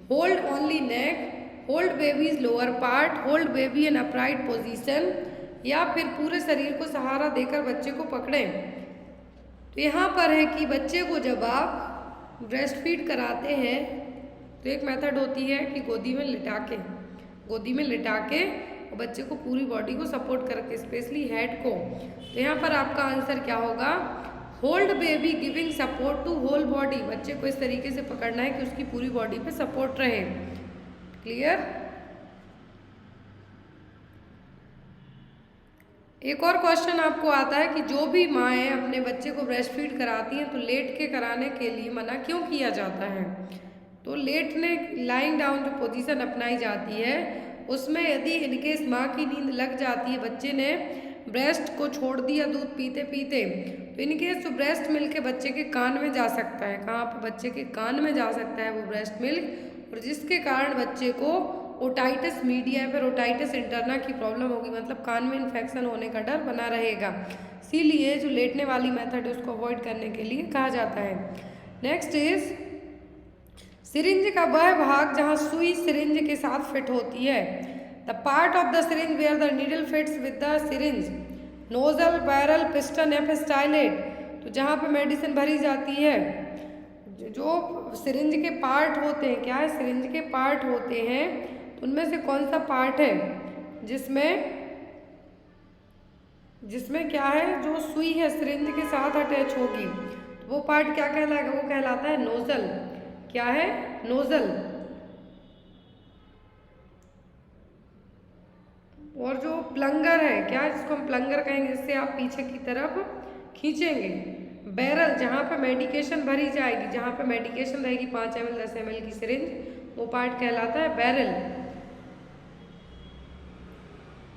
Hold only neck, hold babies lower part, hold baby in upright position, या फिर पूरे शरीर को सहारा देकर बच्चे को पकड़ें। तो यहाँ पर है कि बच्चे को जब आप ब्रेस्ट फीड कराते हैं तो एक मेथड होती है कि गोदी में लिटा के और बच्चे को पूरी बॉडी को सपोर्ट करके, स्पेशली हेड को। तो यहाँ पर आपका आंसर क्या होगा? Hold baby giving support to whole body. बच्चे को इस तरीके से पकड़ना है कि उसकी पूरी बॉडी पे सपोर्ट रहे। क्लियर? एक और क्वेश्चन आपको आता है कि जो भी माएँ अपने बच्चे को ब्रेस्ट फीड कराती हैं तो लेट के कराने के लिए मना क्यों किया जाता है? तो लेटने, लाइंग डाउन जो पोजीशन अपनाई जाती है उसमें यदि इनकेस माँ की नींद लग जाती है, बच्चे ने ब्रेस्ट को छोड़ दिया दूध पीते पीते, तो इनकेस जो ब्रेस्ट मिल्क के बच्चे के कान में जा सकता है। कहाँ पर? बच्चे के कान में जा सकता है वो ब्रेस्ट मिल्क, और जिसके कारण बच्चे को ओटाइटिस मीडिया या फिर ओटाइटिस इंटरना की प्रॉब्लम होगी, मतलब कान में इन्फेक्शन होने का डर बना रहेगा। इसीलिए जो लेटने वाली मेथड है उसको अवॉइड करने के लिए कहा जाता है। नेक्स्ट इज, सिरिंज का वह भाग जहाँ सुई सिरिंज के साथ फिट होती है। The part of the syringe where the needle fits with the syringe, nozzle, barrel, piston या फिर स्टाइलेट। तो जहाँ पे मेडिसिन भरी जाती है, जो सिरिंज के पार्ट होते हैं, क्या है, सिरिंज के पार्ट होते हैं, तो उनमें से कौन सा पार्ट है जिसमें क्या है, जो सुई है सिरिंज के साथ अटैच होगी, तो वो पार्ट क्या कहलाएगा? वो कहलाता है नोजल। क्या है? नोजल। और जो प्लंगर है, क्या, जिसको हम प्लंगर कहेंगे, जिससे आप पीछे की तरफ खींचेंगे। बैरल, जहाँ पे मेडिकेशन भरी जाएगी, जहाँ पे मेडिकेशन रहेगी 5 ml 10 ml की सिरिंज, वो पार्ट कहलाता है बैरल।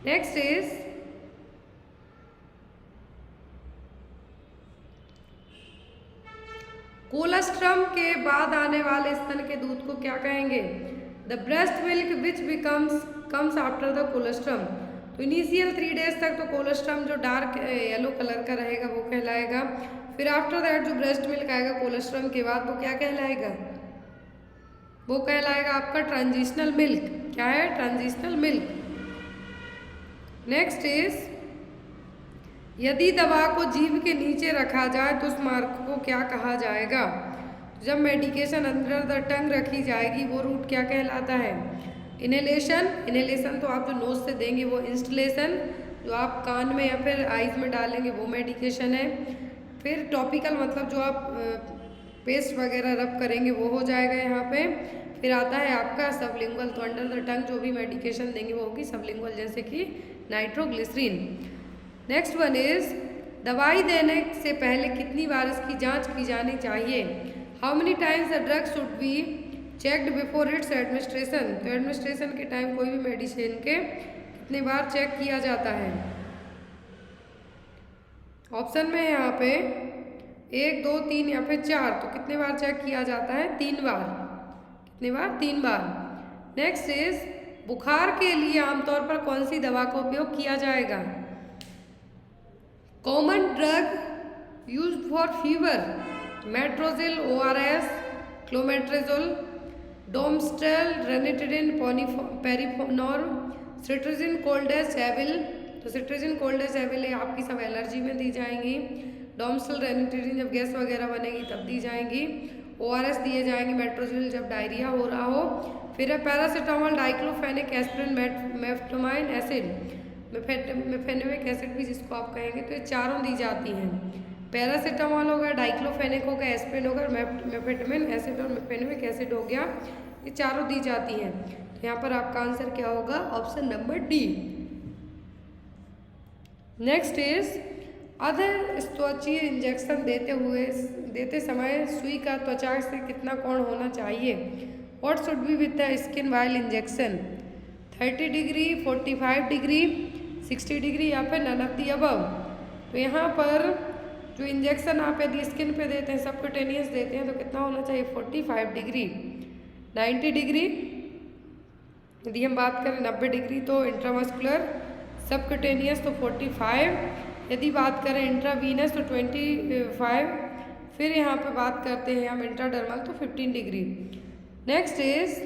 नेक्स्ट इज, कोलेस्ट्रम के बाद आने वाले स्तन के दूध को क्या कहेंगे? The breast milk which comes after the colostrum. तो इनिशियल 3 days तक तो कोलेस्ट्रम जो डार्क येलो कलर का रहेगा वो कहलाएगा। फिर आफ्टर दैट जो ब्रेस्ट मिल्क आएगा कोलेस्ट्रम के बाद, वो क्या कहलाएगा? वो कहलाएगा आपका ट्रांजिशनल मिल्क। क्या है? Transitional milk. नेक्स्ट इज, यदि दवा को जीभ के नीचे रखा जाए तो उस मार्ग को क्या कहा जाएगा? जब मेडिकेशन अंडर द टंग रखी जाएगी वो रूट क्या कहलाता है? इनहेलेशन तो आप जो नोज से देंगे वो इंस्टलेशन, जो आप कान में या फिर आइज में डालेंगे वो मेडिकेशन है। फिर टॉपिकल मतलब जो आप पेस्ट वगैरह रब करेंगे वो हो जाएगा यहाँ पे। फिर आता है आपका सबलिंगुअल, तो अंडर द टंग जो भी मेडिकेशन देंगे वो होगी सबलिंगुअल, जैसे कि नाइट्रोग्लिसरीन। नेक्स्ट वन इज, दवाई देने से पहले कितनी बार इसकी जांच की जानी चाहिए? How many times the drug should be checked before it's administration. तो एडमिनिस्ट्रेशन के टाइम कोई भी मेडिसिन के कितने बार चेक किया जाता है? ऑप्शन में है यहाँ पे 1, 2, 3 या फिर 4। तो कितने बार चेक किया जाता है? 3 बार। कितने बार? 3 बार। नेक्स्ट इज, बुखार के लिए आमतौर पर कौन सी दवा का उपयोग किया जाएगा? Common drug used for fever, Metrogyl, ORS, clotrimazole, Domstal, ranitidine, पेरिफोनोर, सिट्राजिन, कोल्डेस, एविल। तो सिट्राजिन, कोल्डेस, एविल आपकी सब एलर्जी में दी जाएंगी। डोमस्टेल, रेनिटिडिन जब गैस वगैरह बनेगी तब दी जाएंगी। ORS दिए जाएंगे मेट्रोजिल जब डायरिया हो रहा हो। फिर है पैरासीटामोल, डाइक्लोफेनिक एस्पिरिन, मेफ्टोमाइन एसिड, मेफेनेमिक एसिड भी जिसको आप कहेंगे। तो ये चारों दी जाती हैं। पैरासीटामॉल होगा, डाइक्लोफेनेक होगा, एस्पिरिन होगा, मेफेटामिन एसिड और मेफेनमिक एसिड हो गया, ये चारों दी जाती हैं। तो यहाँ पर आपका आंसर क्या होगा? Option number D. Next is अदर त्वचीय इंजेक्शन देते समय सुई का त्वचा से कितना कोण होना चाहिए? What should be with the skin while injection? 30 degree, 45 degree, 60 degree या फिर नन ऑफ द अबव। तो यहाँ पर जो इंजेक्शन आप यदि स्किन पे देते हैं, सबक्यूटेनियस देते हैं, तो कितना होना चाहिए? 45 डिग्री। 90 डिग्री यदि हम बात करें 90 डिग्री तो इंट्रामस्कुलर, सबक्यूटेनियस तो 45, यदि बात करें इंट्रावीनस तो 25, फिर यहाँ पे बात करते हैं हम इंट्राडर्मल तो 15 डिग्री। नेक्स्ट इज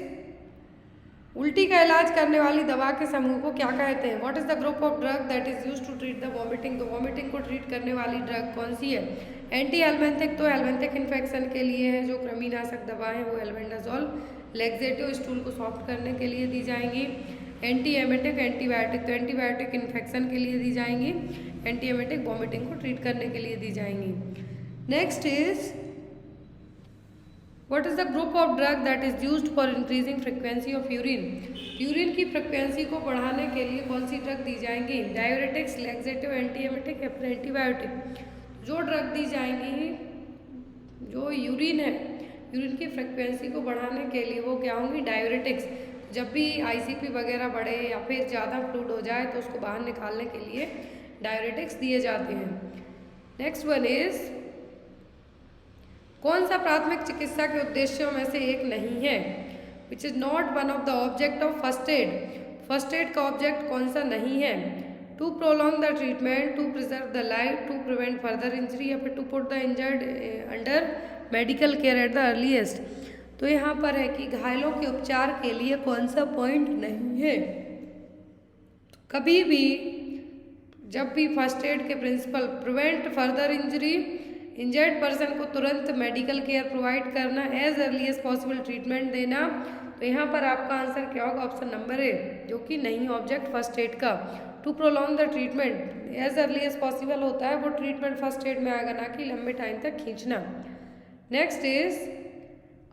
उल्टी का इलाज करने वाली दवा के समूह को क्या कहते हैं? What is the group of drug that is used to treat the vomiting? तो वॉमिटिंग को ट्रीट करने वाली ड्रग कौन सी है? एंटी एल्मेंथिक तो एल्मेंथिक इन्फेक्शन के लिए है, जो कृमिनाशक दवा है वो एल्बेंडाजोल। लेग्जेटिव स्टूल को सॉफ्ट करने के लिए दी जाएंगी। एंटी एमेटिक एंटीबायोटिक तो एंटीबायोटिक इन्फेक्शन के लिए दी जाएंगी। एंटी एमेटिक वॉमिटिंग को ट्रीट करने के लिए दी जाएंगी। Next is what is the group of drug that is used for increasing frequency of urine? Urine की फ्रिक्वेंसी को बढ़ाने के लिए कौन सी ड्रग दी जाएंगी? डायूरेटिक्स, लेग्जेटिव, एंटी एमेटिक या फिर एंटीबायोटिक? जो ड्रग दी जाएंगी जो यूरिन है, यूरिन की फ्रिक्वेंसी को बढ़ाने के लिए वो क्या होंगी? डायूरेटिक्स। जब भी आईसीपी वगैरह बढ़े या फिर ज़्यादा फ्लूइड हो जाए तो उसको बाहर निकालने के लिए डायूरेटिक्स दिए जाते हैं। नेक्स्ट वन इज कौन सा प्राथमिक चिकित्सा के उद्देश्यों में से एक नहीं है? Which is not one of the object of first aid? First aid का ऑब्जेक्ट कौन सा नहीं है? To prolong the treatment, to preserve the life, to prevent further injury या फिर to put the injured under medical care at the earliest. तो यहाँ पर है कि घायलों के उपचार के लिए कौन सा पॉइंट नहीं है? तो कभी भी जब भी फर्स्ट एड के principle prevent further injury, injured person को तुरंत मेडिकल केयर प्रोवाइड करना, as early as possible treatment देना, तो यहाँ पर आपका आंसर क्या होगा? ऑप्शन नंबर ए, जो कि नहीं ऑब्जेक्ट फर्स्ट एड का। To prolong the treatment, as early as possible होता है वो ट्रीटमेंट फर्स्ट एड में आएगा, ना कि लंबे टाइम तक खींचना। नेक्स्ट इज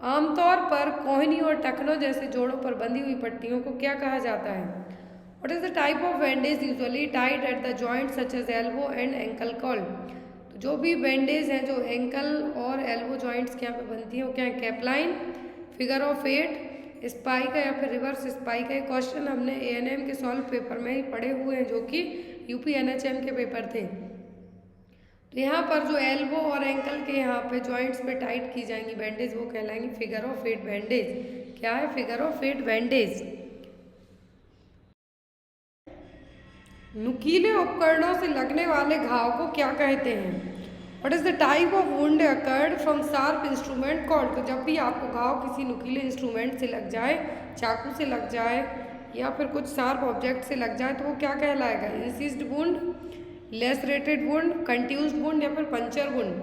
आमतौर पर कोहनी और टखनों जैसे जोड़ों पर बंधी हुई पट्टियों को क्या कहा जाता है? What is the type of bandage usually tied at the joint such as elbow and ankle called? जो भी बैंडेज हैं जो एंकल और एल्बो जॉइंट्स के यहाँ पे बनती हैं वो क्या है? कैपलाइन, फिगर ऑफ 8, स्पाइका या फिर रिवर्स स्पाइका। ये क्वेश्चन हमने एएनएम के सॉल्व पेपर में ही पढ़े हुए हैं, जो कि यूपी एनएचएम के पेपर थे। तो यहाँ पर जो एल्बो और एंकल के यहाँ पे जॉइंट्स पे टाइट की जाएंगी बैंडेज, वो कहलाएंगी फिगर ऑफ 8 बैंडेज। क्या है? Figure of 8 bandage. नुकीले उपकरणों से लगने वाले घाव को क्या कहते हैं? What is the type of wound occurred from sharp instrument called? तो जब भी आपको घाव किसी नुकीले इंस्ट्रूमेंट से लग जाए, चाकू से लग जाए या फिर कुछ शार्प ऑब्जेक्ट से लग जाए, तो वो क्या कहलाएगा? इंसिस्ड वुंड, लेसरेटेड वुंड, कंट्यूज्ड वुंड या फिर पंचर वुंड?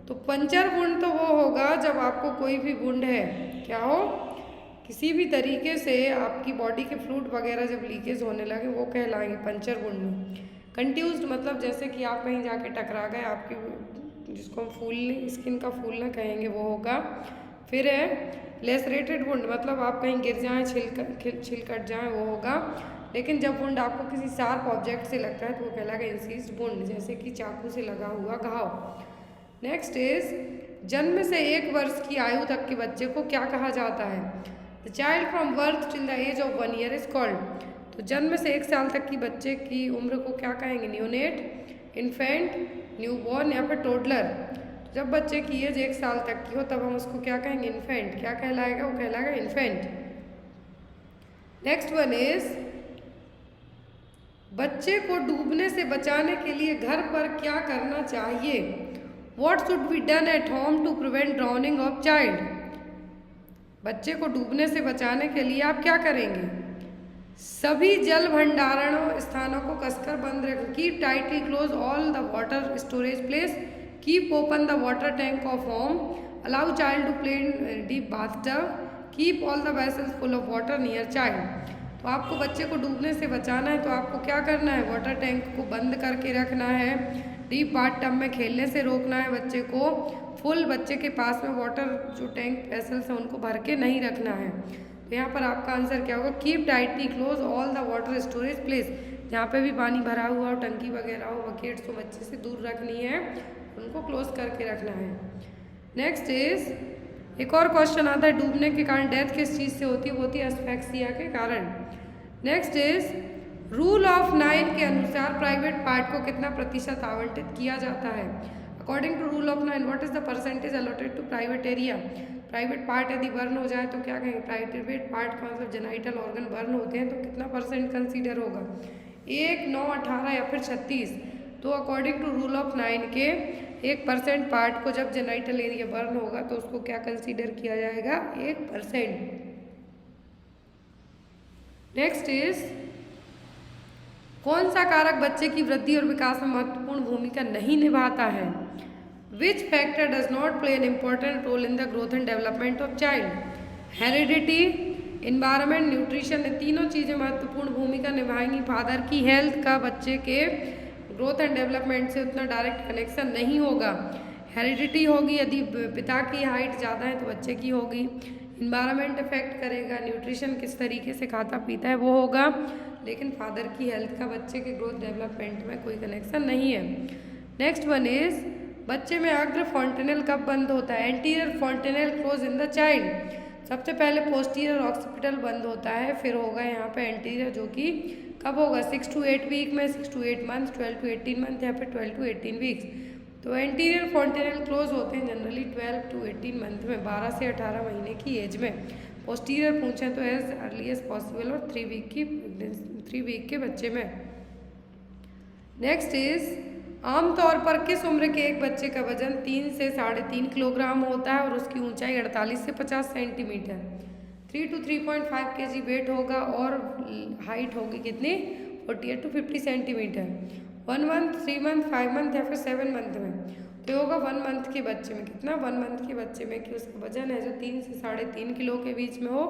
तो पंचर वुंड तो वो होगा जब आपको कोई भी वुंड है, क्या हो, किसी भी तरीके से आपकी बॉडी के फ्लूइड वगैरह जब लीकेज होने लगे, वो कहलाएंगे पंचर वुंड। कंट्यूज्ड मतलब जैसे कि आप कहीं जाके टकरा गए, आपकी जिसको हम फूलने, स्किन का फूलना कहेंगे, वो होगा। फिर है लेसरेटेड वुंड, मतलब आप कहीं गिर जाएं, छिल कट जाएं, वो होगा। लेकिन जब वुंड आपको किसी शार्प ऑब्जेक्ट से लगता है तो वो कहलाएगा इंसिस्ड वुंड, जैसे कि चाकू से लगा हुआ घाव। नेक्स्ट इज जन्म से 1 वर्ष की आयु तक के बच्चे को क्या कहा जाता है? The child from birth till the age of 1 year is called. तो जन्म से 1 साल तक की बच्चे की उम्र को क्या कहेंगे? न्यूनेट, इन्फेंट, न्यूबॉर्न या फिर टोडलर। जब बच्चे की एज 1 साल तक की हो तब हम उसको क्या कहेंगे? इन्फेंट। क्या कहलाएगा? वो कहलाएगा इन्फेंट। नेक्स्ट वन इज बच्चे को डूबने से बचाने के लिए घर पर क्या करना चाहिए? What should be done at home to prevent drowning of child? बच्चे को डूबने से बचाने के लिए आप क्या करेंगे? सभी जल भंडारण स्थानों को कसकर बंद रखें। Keep tightly close all the water storage place, keep open the water tank of home, allow child to play in deep bathtub, keep all the vessels full of water near child. तो आपको बच्चे को डूबने से बचाना है तो आपको क्या करना है? वाटर टैंक को बंद करके रखना है, डीप बाथ टब में खेलने से रोकना है बच्चे को। फुल बच्चे के पास में वाटर जो टैंक वेसल्स हैं उनको भर के नहीं रखना है। तो यहाँ पर आपका आंसर क्या होगा, keep tightly close all the water storage place. जहाँ पे भी पानी भरा हुआ हो, टंकी वगैरह हो, बकेट्स, तो बच्चे से दूर रखनी है, उनको क्लोज करके रखना है। नेक्स्ट इज, एक और क्वेश्चन आता है, डूबने के कारण डेथ किस चीज़ से होती है, वो होती है एस्फेक्सिया के कारण। नेक्स्ट इज, रूल ऑफ 9 के अनुसार प्राइवेट पार्ट को कितना प्रतिशत आवंटित किया जाता है। According to rule of 9 what is the percentage allotted to private area. Private part यदि बर्न हो जाए तो क्या कहेंगे, प्राइवेट पार्ट का मतलब जेनाइटल ऑर्गन बर्न होते हैं तो कितना परसेंट कंसीडर होगा, 1, 9, 18 या फिर 36। तो अकॉर्डिंग टू रूल ऑफ 9 के 1% पार्ट को जब जेनाइटल एरिया बर्न होगा तो उसको क्या कंसीडर किया जाएगा, 1%। नेक्स्ट इज, कौन सा कारक बच्चे की वृद्धि और विकास में महत्वपूर्ण भूमिका नहीं निभाता है। Which factor does not play an important role in the growth and development of child. Heredity, environment, nutrition, ये तीनों चीज़ें महत्वपूर्ण भूमिका निभाएंगी। फादर की हेल्थ का बच्चे के ग्रोथ एंड डेवलपमेंट से उतना डायरेक्ट कनेक्शन नहीं होगा। हेरिडिटी होगी, यदि पिता की हाइट ज़्यादा है तो बच्चे की होगी। इन्वायरमेंट इफेक्ट करेगा, न्यूट्रिशन किस तरीके से खाता पीता है वो होगा, लेकिन फादर की हेल्थ का बच्चे के ग्रोथ डेवलपमेंट में कोई कनेक्शन नहीं है। नेक्स्ट वन इज, बच्चे में अग्र फॉन्टेनल कब बंद होता है। Anterior fontanelle close in the child. सबसे पहले पोस्टीरियर ऑक्सीपिटल बंद होता है, फिर होगा यहाँ पे एंटीरियर, जो कि कब होगा, 6 to 8 वीक में, 6 to 8 मंथ, 12 to 18 मंथ या फिर 12 to 18 वीक्स। तो एंटीरियर फॉन्टेनल क्लोज होते हैं जनरली 12 to 18 मंथ में, 12 से 18 महीने की एज में। पोस्टीरियर पूछें तो एज अर्ली एज पॉसिबल और 3 वीक के बच्चे में। नेक्स्ट इज, आमतौर पर किस उम्र के एक बच्चे का वजन 3 से 3.5 किलोग्राम होता है और उसकी ऊंचाई 48 से 50 सेंटीमीटर। 3 to 3.5 kg वेट होगा और हाइट होगी कितनी, 48 to 50 centimetre. 1 month, 3 month, 5 month या फिर 7 मंथ में। तो होगा 1 मंथ के बच्चे में कितना, 1 मंथ के बच्चे में कि उसका वजन है जो 3 से 3.5 किलो के बीच में हो,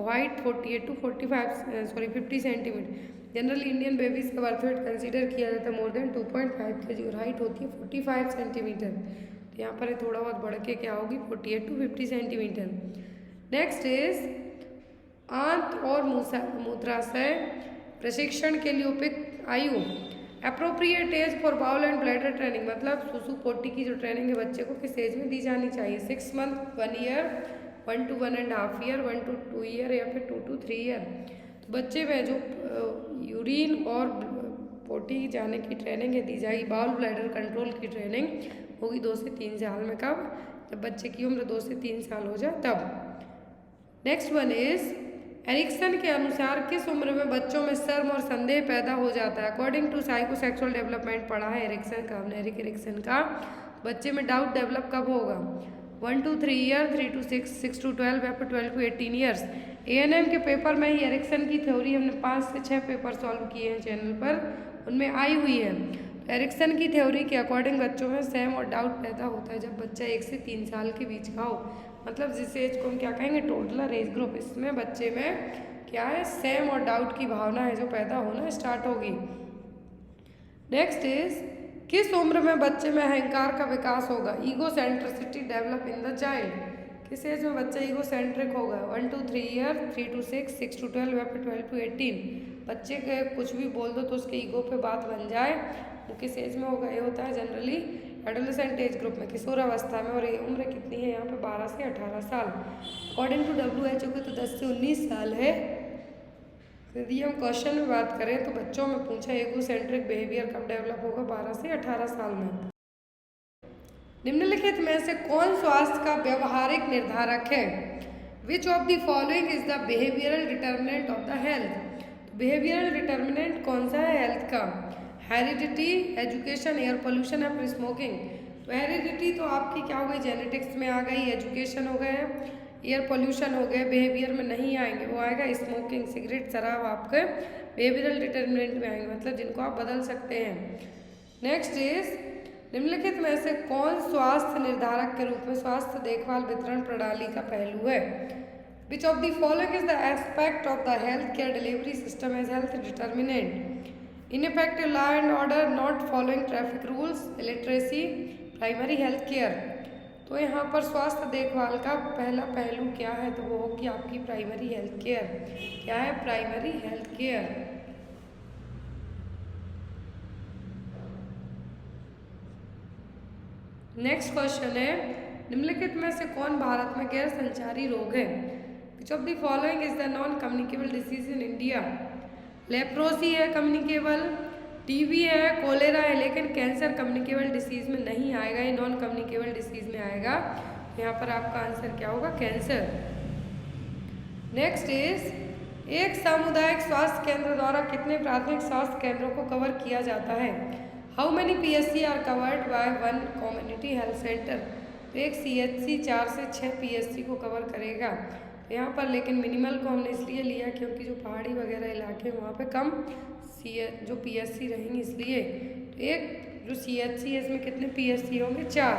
height 48 to 50 centimetre. Generally Indian babies का बर्थ वेट कंसीडर किया जाता है मोर देन 2.5 kg और हाइट होती है 45 सेंटीमीटर। तो यहाँ पर थोड़ा बहुत बढ़ के क्या होगी, 48 to 50 सेंटीमीटर। नेक्स्ट इज, आंत और मूत्राशय प्रशिक्षण के लिए उपयुक्त आयु। Appropriate age for bowel and bladder training, मतलब सुसु पोटी की जो ट्रेनिंग है बच्चे को किस एज में दी जानी चाहिए। 6 month, 1 year, 1 to 1.5 year, 1 to 2 year या फिर 2 to 3 ईयर। तो बच्चे में जो यूरिन और पोटी जाने की ट्रेनिंग है दी जाएगी। बाउल ब्लैडर कंट्रोल की ट्रेनिंग होगी 2 से 3 साल में, कब, जब बच्चे की उम्र 2 से 3 साल हो जाए तब। नेक्स्ट वन इज, एरिक्सन के अनुसार किस उम्र में बच्चों में शर्म और संदेह पैदा हो जाता है। अकॉर्डिंग टू साइकोसेक्सुअल डेवलपमेंट पढ़ा है एरिक्सन का, हमने एरिक्सन का। बच्चे में डाउट डेवलप कब होगा, 1 to 3 ईयर, 3 to 6, 6 to 12 या फिर 12 to 18 ईयर्स। ANM के पेपर में ही एरिक्सन की थ्योरी हमने 5 से 6 पेपर सॉल्व किए हैं चैनल पर, उनमें आई हुई है। एरिक्सन की थ्योरी के अकॉर्डिंग बच्चों में सहम और डाउट पैदा होता है जब बच्चा 1 से 3 साल के बीच का हो, मतलब जिस एज को हम क्या कहेंगे, टोटलर एज ग्रुप। इसमें बच्चे में क्या है, सहम और डाउट की भावना है जो पैदा होना स्टार्ट होगी। नेक्स्ट इज, किस उम्र में बच्चे में अहंकार का विकास होगा। Ego centricity develop in the child. किस एज में बच्चा ईगो सेंट्रिक होगा, 1 to 3 ईयर, 3 to 6, 6 to 12 या फिर 12 to 18। बच्चे के कुछ भी बोल दो तो उसके ईगो पे बात बन जाए, वो किस एज में होगा, ये होता है जनरली एडोलेसेंट एज ग्रुप में, किशोरावस्था में। और ये उम्र कितनी है यहाँ पे, 12 से 18 साल। अकॉर्डिंग टू WHO के तो 10 से 19 साल है। यदि हम क्वेश्चन में बात करें तो बच्चों में पूछा ईगो सेंट्रिक बिहेवियर कब डेवलप होगा, 12 से 18 साल में। निम्नलिखित में से कौन स्वास्थ्य का व्यवहारिक निर्धारक है। Which of the following is the behavioural determinant of the health. तो बिहेवियरल डिटर्मिनेंट कौन सा है हेल्थ का, हेरिडिटी, एजुकेशन, एयर पोल्यूशन या फिर स्मोकिंग। तो हेरिडिटी तो आपकी क्या हो गई, जेनेटिक्स में आ गई, एजुकेशन हो गए, एयर पोल्यूशन हो गए, बिहेवियर में नहीं आएंगे, वो आएगा स्मोकिंग, सिगरेट, शराब आपके बिहेवियरल डिटर्मिनेंट में आएंगे, मतलब जिनको आप बदल सकते हैं। नेक्स्ट इज, निम्नलिखित में से कौन स्वास्थ्य निर्धारक के रूप में स्वास्थ्य देखभाल वितरण प्रणाली का पहलू है। Which of the following is the aspect of the health care delivery system as health determinant. Ineffective law and order, not following traffic rules, illiteracy, primary health care. तो यहाँ पर स्वास्थ्य देखभाल का पहला पहलू क्या है, तो वो होगी आपकी प्राइमरी हेल्थ केयर। क्या है? Primary health care. Next question है, निम्नलिखित में से कौन भारत में गैर संचारी रोग है? Which of the following is the non communicable disease in India? Leprosy है कम्युनिकेबल, टीबी है, कोलेरा है, लेकिन कैंसर कम्युनिकेबल डिसीज में नहीं आएगा, ये नॉन कम्युनिकेबल डिसीज में आएगा। यहाँ पर आपका आंसर क्या होगा? कैंसर। नेक्स्ट इज, एक सामुदायिक स्वास्थ्य केंद्र द्वारा कितने प्राथमिक स्वास्थ्य केंद्रों को कवर किया जाता है? How many PSC are covered by one community health centre? तो एक CHC 4 से 6 PSC को कवर करेगा। तो यहाँ पर लेकिन मिनिमल को हमने इसलिए लिया क्योंकि जो पहाड़ी वगैरह इलाके हैं वहाँ पे कम जो PSC रहेंगे, इसलिए। तो एक जो CHC है इसमें कितने PSC होंगे? 4।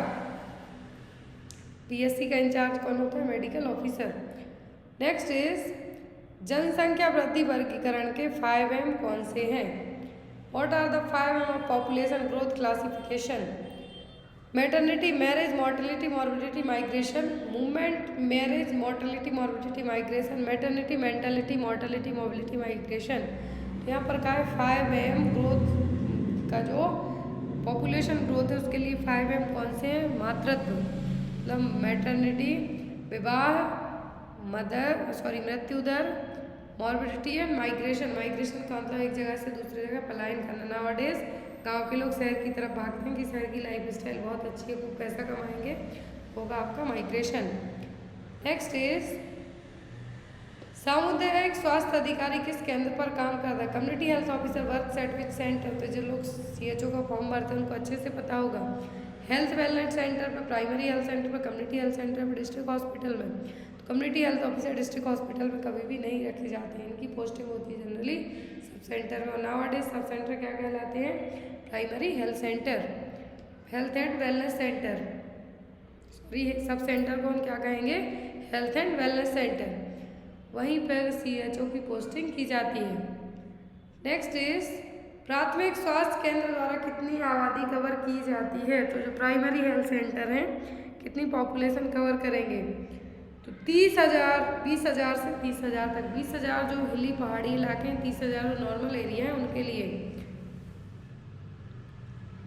PSC का इंचार्ज कौन होता है? Medical officer. नेक्स्ट इज, जनसंख्या वृद्धि वर्गीकरण के 5M कौन से हैं? What are the 5M of population growth classification? Maternity, marriage, mortality, morbidity, migration, movement, marriage, mortality, morbidity, migration, maternity, mentality, mortality, mobility, migration। तो यहाँ पर क्या है? 5M ग्रोथ का जो पॉपुलेशन ग्रोथ है उसके लिए 5M कौन से हैं? मातृत्व, मतलब मैटरनिटी, विवाह, मृत्यु दर, मॉर्बिडिटी एंड माइग्रेशन। माइग्रेशन का मतलब एक जगह से दूसरी जगह पलायन करना। नाउअडेज गांव के लोग शहर की तरफ भागते हैं कि शहर की लाइफ स्टाइल बहुत अच्छी है, खूब पैसा कमाएंगे, होगा आपका माइग्रेशन। नेक्स्ट इज, सामुदायिक स्वास्थ्य अधिकारी किस केंद्र पर काम करता है? Community health officer works at which centre? तो जो लोग CHO का फॉर्म भरते हैं उनको अच्छे से पता होगा। हेल्थ वेलनेस सेंटर पर, प्राइमरी हेल्थ सेंटर पर, कम्युनिटी हेल्थ सेंटर पर, डिस्ट्रिक्ट हॉस्पिटल में। Community health officer district hospital में कभी भी नहीं रखे जाते हैं, इनकी पोस्टिंग होती है जनरली सब सेंटर में। नाउअडेज सब सेंटर क्या कहलाते हैं? Primary health centre. Health and wellness centre, sorry sub centre को हम क्या कहेंगे? Health and wellness centre. वहीं पर CHO की पोस्टिंग की जाती है। नेक्स्ट इज, प्राथमिक स्वास्थ्य केंद्र द्वारा कितनी आबादी कवर की जाती है? तो जो प्राइमरी हेल्थ सेंटर हैं कितनी पॉपुलेशन कवर करेंगे? तो 30,000, 20,000 से 30,000 तक। 20,000 जो हिली पहाड़ी इलाके हैं, 30,000 जो नॉर्मल एरिया है उनके लिए।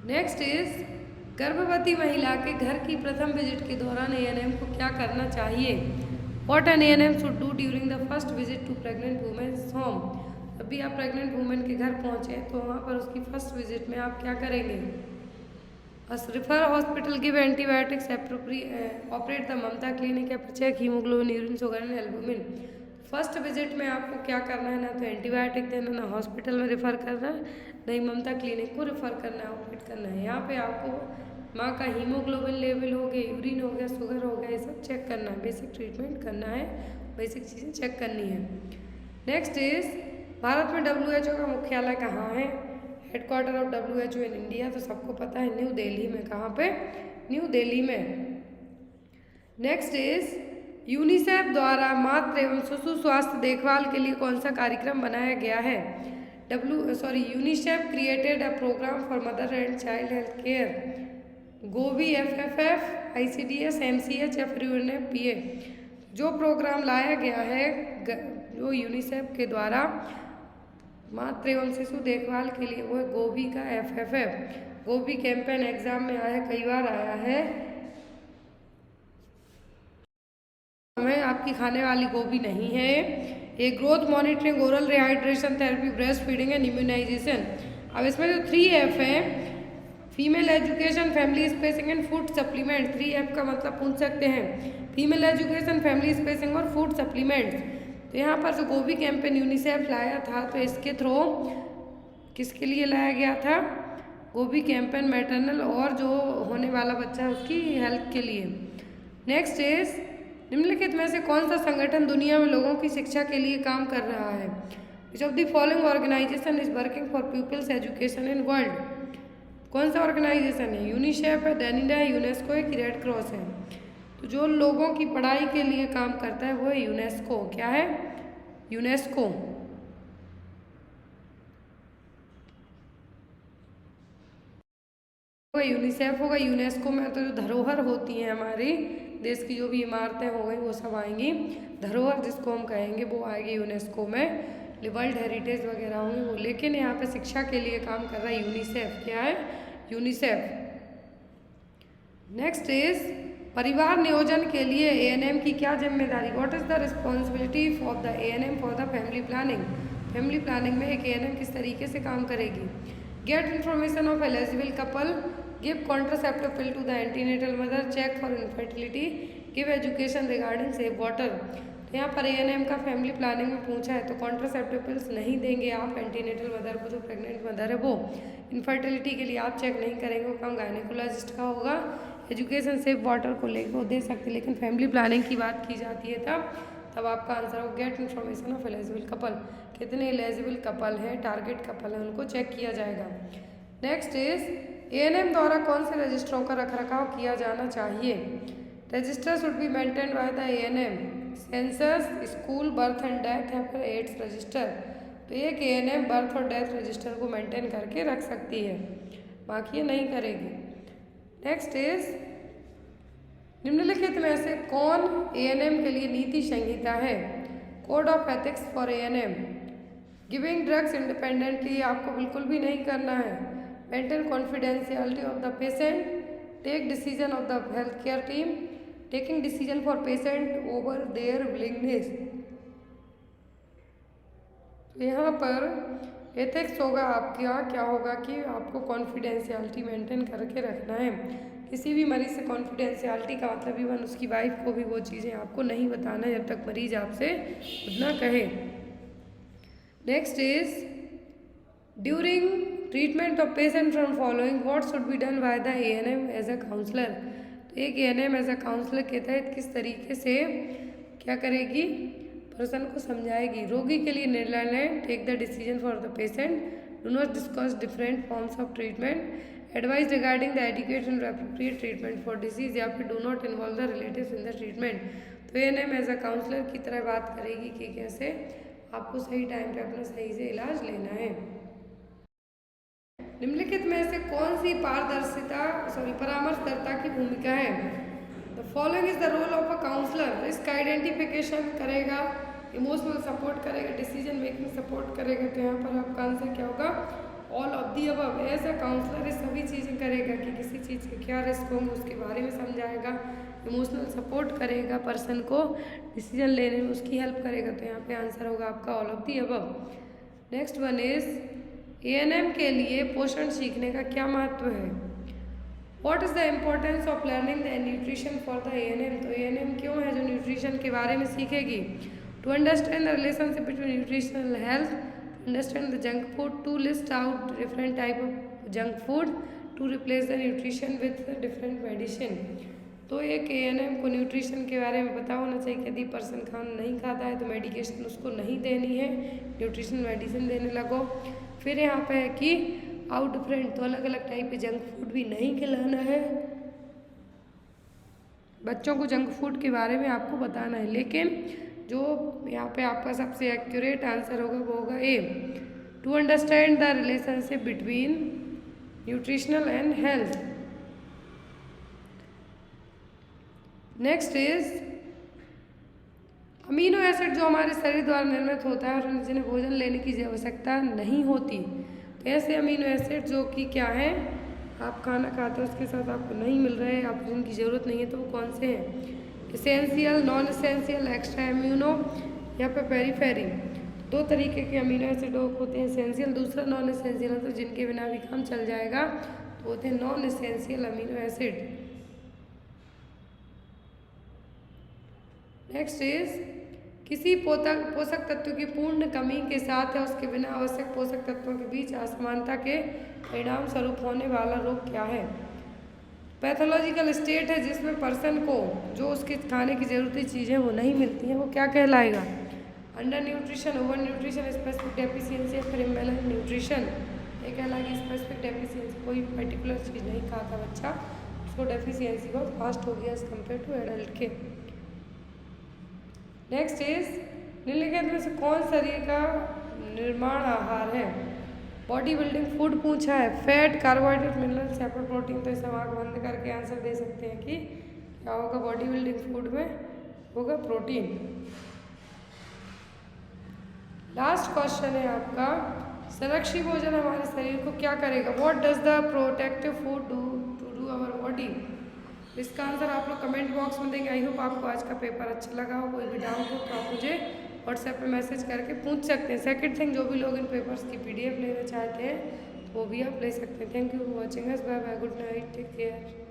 नेक्स्ट इज, गर्भवती महिला के घर की प्रथम विजिट के दौरान ANM को क्या करना चाहिए? What an ANM should do during the first visit to pregnant women's home? जब भी आप प्रेग्नेंट वुमेन के घर पहुँचे तो वहाँ पर उसकी फर्स्ट विजिट में आप क्या करेंगे? Refer hospital give antibiotics, operate the Mamta clinic, check haemoglobin, urine sugar and albumin. First visit में आपको क्या करना है? ना तो एंटीबायोटिक देना, ना हॉस्पिटल में रेफर करना, नहीं ममता क्लिनिक को रेफर करना है, ऑपरेट करना है। यहाँ पे आपको माँ का हीमोग्लोबिन लेवल हो गया, यूरिन हो गया, शुगर हो गया, ये सब चेक करना है, बेसिक ट्रीटमेंट करना है, बेसिक चीज़ें चेक करनी है। नेक्स्ट इज, भारत में WHO का मुख्यालय कहाँ है? Headquarter of WHO in India, तो सबको पता है न्यू दिल्ली में। कहाँ पे? न्यू दिल्ली में। नेक्स्ट इज, यूनिसेफ द्वारा मातृ एवं शिशु स्वास्थ्य देखभाल के लिए कौन सा कार्यक्रम बनाया गया है? UNICEF created a programme for mother and child health care, गोवी, FFF, ICDS, MCH या फिर UNFPA। जो प्रोग्राम लाया गया है जो यूनिसेफ के द्वारा मातृ एवं शिशु देखभाल के लिए, वो है गोभी का FFF। गोभी कैंपेन एग्जाम में आया, कई बार आया है। हमें आपकी खाने वाली गोभी नहीं है। ये growth monitoring, oral rehydration therapy, breast feeding and immunisation. अब इसमें जो 3F है, female education, family spacing and food supplement. 3F का मतलब पूछ सकते हैं, फीमेल एजुकेशन, फैमिली स्पेसिंग और फूड सप्लीमेंट। तो यहाँ पर जो गोभी कैंपेन यूनिसेफ लाया था, तो इसके थ्रू किसके लिए लाया गया था? गोभी कैंपेन मैटरनल और जो होने वाला बच्चा है उसकी हेल्थ के लिए। नेक्स्ट इज, निम्नलिखित में से कौन सा संगठन दुनिया में लोगों की शिक्षा के लिए काम कर रहा है? Which of the following organisation is working for peoples education in world? कौन सा ऑर्गेनाइजेशन है? यूनिसेफ है, डेनिडा है, यूनेस्को है कि रेड क्रॉस है? तो जो लोगों की पढ़ाई के लिए काम करता है वो है यूनेस्को। क्या है? यूनेस्को। होगा, यूनिसेफ होगा। यूनेस्को में तो जो धरोहर होती हैं हमारी देश की, जो भी इमारतें हो गई वो सब आएंगी। धरोहर जिसको हम कहेंगे वो आएगी यूनेस्को में। वर्ल्ड हेरिटेज वगैरह होंगे वो। लेकिन यहाँ पे शिक्षा के लिए काम कर रहा है यूनिसेफ। क्या है? यूनिसेफ। नेक्स्ट इज परिवार नियोजन के लिए एएनएम की क्या जिम्मेदारी? What is the responsibility for the ANM for the family planning? Family planning में एक एएनएम किस तरीके से काम करेगी? Get information of eligible couple, give contraceptive pill to the antenatal mother, check for infertility, give education regarding safe water. तो यहाँ पर एएनएम का फैमिली प्लानिंग में पूछा है तो कॉन्ट्रासेप्टिव पिल्स नहीं देंगे आप एंटीनेटल मदर को, जो प्रेग्नेंट मदर है वो। इनफर्टिलिटी के लिए आप चेक नहीं करेंगे, वो काम गायनेकोलॉजिस्ट का होगा। एजुकेशन सेफ वाटर को लेकर वो दे सकते, लेकिन फैमिली प्लानिंग की बात की जाती है तब आपका आंसर हो gate information of eligible couple. कितने एलिजिबल कपल हैं, टारगेट कपल हैं, उनको चेक किया जाएगा। नेक्स्ट इज एएनएम द्वारा कौन से रजिस्टरों का रखरखाव किया जाना चाहिए? Register should be maintained by the ANM, census, school, birth and death या फिर एड्स रजिस्टर। तो एक एएनएम बर्थ और डेथ रजिस्टर को मेंटेन करके रख सकती है, बाकी ये नहीं करेगी। नेक्स्ट इज निम्नलिखित में से कौन एएनएम के लिए नीति संहिता है? Code of ethics for ANM. Giving drugs independently आपको बिल्कुल भी नहीं करना है। Maintain confidentiality of the patient, take decision of the health care team, taking decision for patient over their willingness. तो यहाँ पर एथिक्स होगा आपका, क्या होगा कि आपको कॉन्फिडेंशियलिटी मेंटेन करके रखना है। किसी भी मरीज से कॉन्फिडेंशियलिटी का मतलब इवन उसकी वाइफ को भी वो चीज़ें आपको नहीं बताना है जब तक मरीज आपसे खुद ना कहे। Next is during treatment of patient from following what should be done by the ANM as a counsellor. तो एक एएनएम एज अ काउंसलर के तहत किस तरीके से क्या करेगी? पर्सन को समझाएगी। रोगी के लिए निर्णय लें, take the decision for the patient, do not discuss different forms of treatment, advise regarding the adequate and appropriate treatment for disease, या फिर do not involve the relatives in the treatment. तो एएनएम एज अ काउंसलर की तरह बात करेगी कि कैसे आपको सही टाइम पे अपना सही से इलाज लेना है। निम्नलिखित में से कौन सी परामर्शदाता की भूमिका है? The following is the role of a counsellor. Risk identification करेगा, इमोशनल सपोर्ट करेगा, डिसीजन मेकिंग सपोर्ट करेगा। तो यहाँ पर आपका आंसर क्या होगा? All of the above. As a counsellor ये सभी चीज़ें करेगा कि किसी चीज़ के क्या रिस्क होंगे उसके बारे में समझाएगा, इमोशनल सपोर्ट करेगा, पर्सन को डिसीजन लेने में उसकी हेल्प करेगा। तो यहाँ पे आंसर होगा आपका all of the above. Next one is ANM के लिए पोषण सीखने का क्या महत्व है? What is the importance of learning the nutrition for the ANM. तो एएनएम क्यों है जो न्यूट्रिशन के बारे में सीखेगी? To understand the relationship between nutritional health, understand the junk food, to list out different type of junk food, to replace the nutrition with different medicine. तो एक एएनएम को न्यूट्रिशन के बारे में पता होना चाहिए कि यदि पर्सन खाना नहीं खाता है तो मेडिकेशन उसको नहीं देनी है, न्यूट्रिशन मेडिसिन देने लगो। फिर यहाँ पे है कि आउट डिफरेंट, तो अलग अलग टाइप के जंक फूड भी नहीं खिलाना है। बच्चों को जंक फूड के बारे में आपको बताना है, लेकिन जो यहाँ पे आपका सबसे एक्यूरेट आंसर होगा वो होगा A, to understand the relationship between nutritional and health. Next is amino acid जो हमारे शरीर द्वारा निर्मित होता है और जिन्हें भोजन लेने की आवश्यकता नहीं होती। तो ऐसे अमीनो एसिड जो कि क्या है, आप खाना खाते हो उसके साथ आपको नहीं मिल रहे हैं, आपको जिनकी ज़रूरत नहीं है, तो वो कौन से हैं? Essential, non essential, extra amino या फिर पेरीफेरी। दो तरीके के अमीनो एसिड होते हैं, एसेंशियल, दूसरा नॉन एसेंशियल, तो जिनके बिना भी काम चल जाएगा, तो होते हैं non essential amino acid. Next is किसी पोषक तत्व की पूर्ण कमी के साथ या उसके बिना आवश्यक पोषक तत्वों के बीच असमानता के परिणाम स्वरूप होने वाला रोग क्या है? पैथोलॉजिकल स्टेट है जिसमें पर्सन को जो उसके खाने की ज़रूरती चीज़ें वो नहीं मिलती हैं, वो क्या कहलाएगा? Under nutrition, over nutrition, specific deficiency या फिर इम्बैलेंस न्यूट्रिशन। ये कहलाएगी स्पेसिफिक डेफिशिएंसी। कोई पर्टिकुलर चीज़ नहीं खाता बच्चा, उसको डेफिशिएंसी बहुत फास्ट हो गया एज कम्पेयर टू एडल्ट के। नेक्स्ट इज निम्नलिखित में से कौन शरीर का निर्माण आहार है? बॉडी बिल्डिंग फूड पूछा है, fat, carbohydrate, mineral, separate protein. तो सब आँख बंद करके आंसर दे सकते हैं कि क्या होगा बॉडी बिल्डिंग फूड में, होगा प्रोटीन। लास्ट क्वेश्चन है आपका, संरक्षी भोजन हमारे शरीर को क्या करेगा? What does the protective food do to do our body? इसका आंसर आप लोग कमेंट बॉक्स में देंगे। आई होप आपको आज का पेपर अच्छा लगा हो। कोई भी डाउट हो तो आप मुझे व्हाट्सएप पे मैसेज करके पूछ सकते हैं। सेकंड थिंग, जो भी लोग इन पेपर्स की PDF लेना चाहते हैं वो भी आप ले सकते हैं। Thank you for watching us. Bye bye, good night, take care.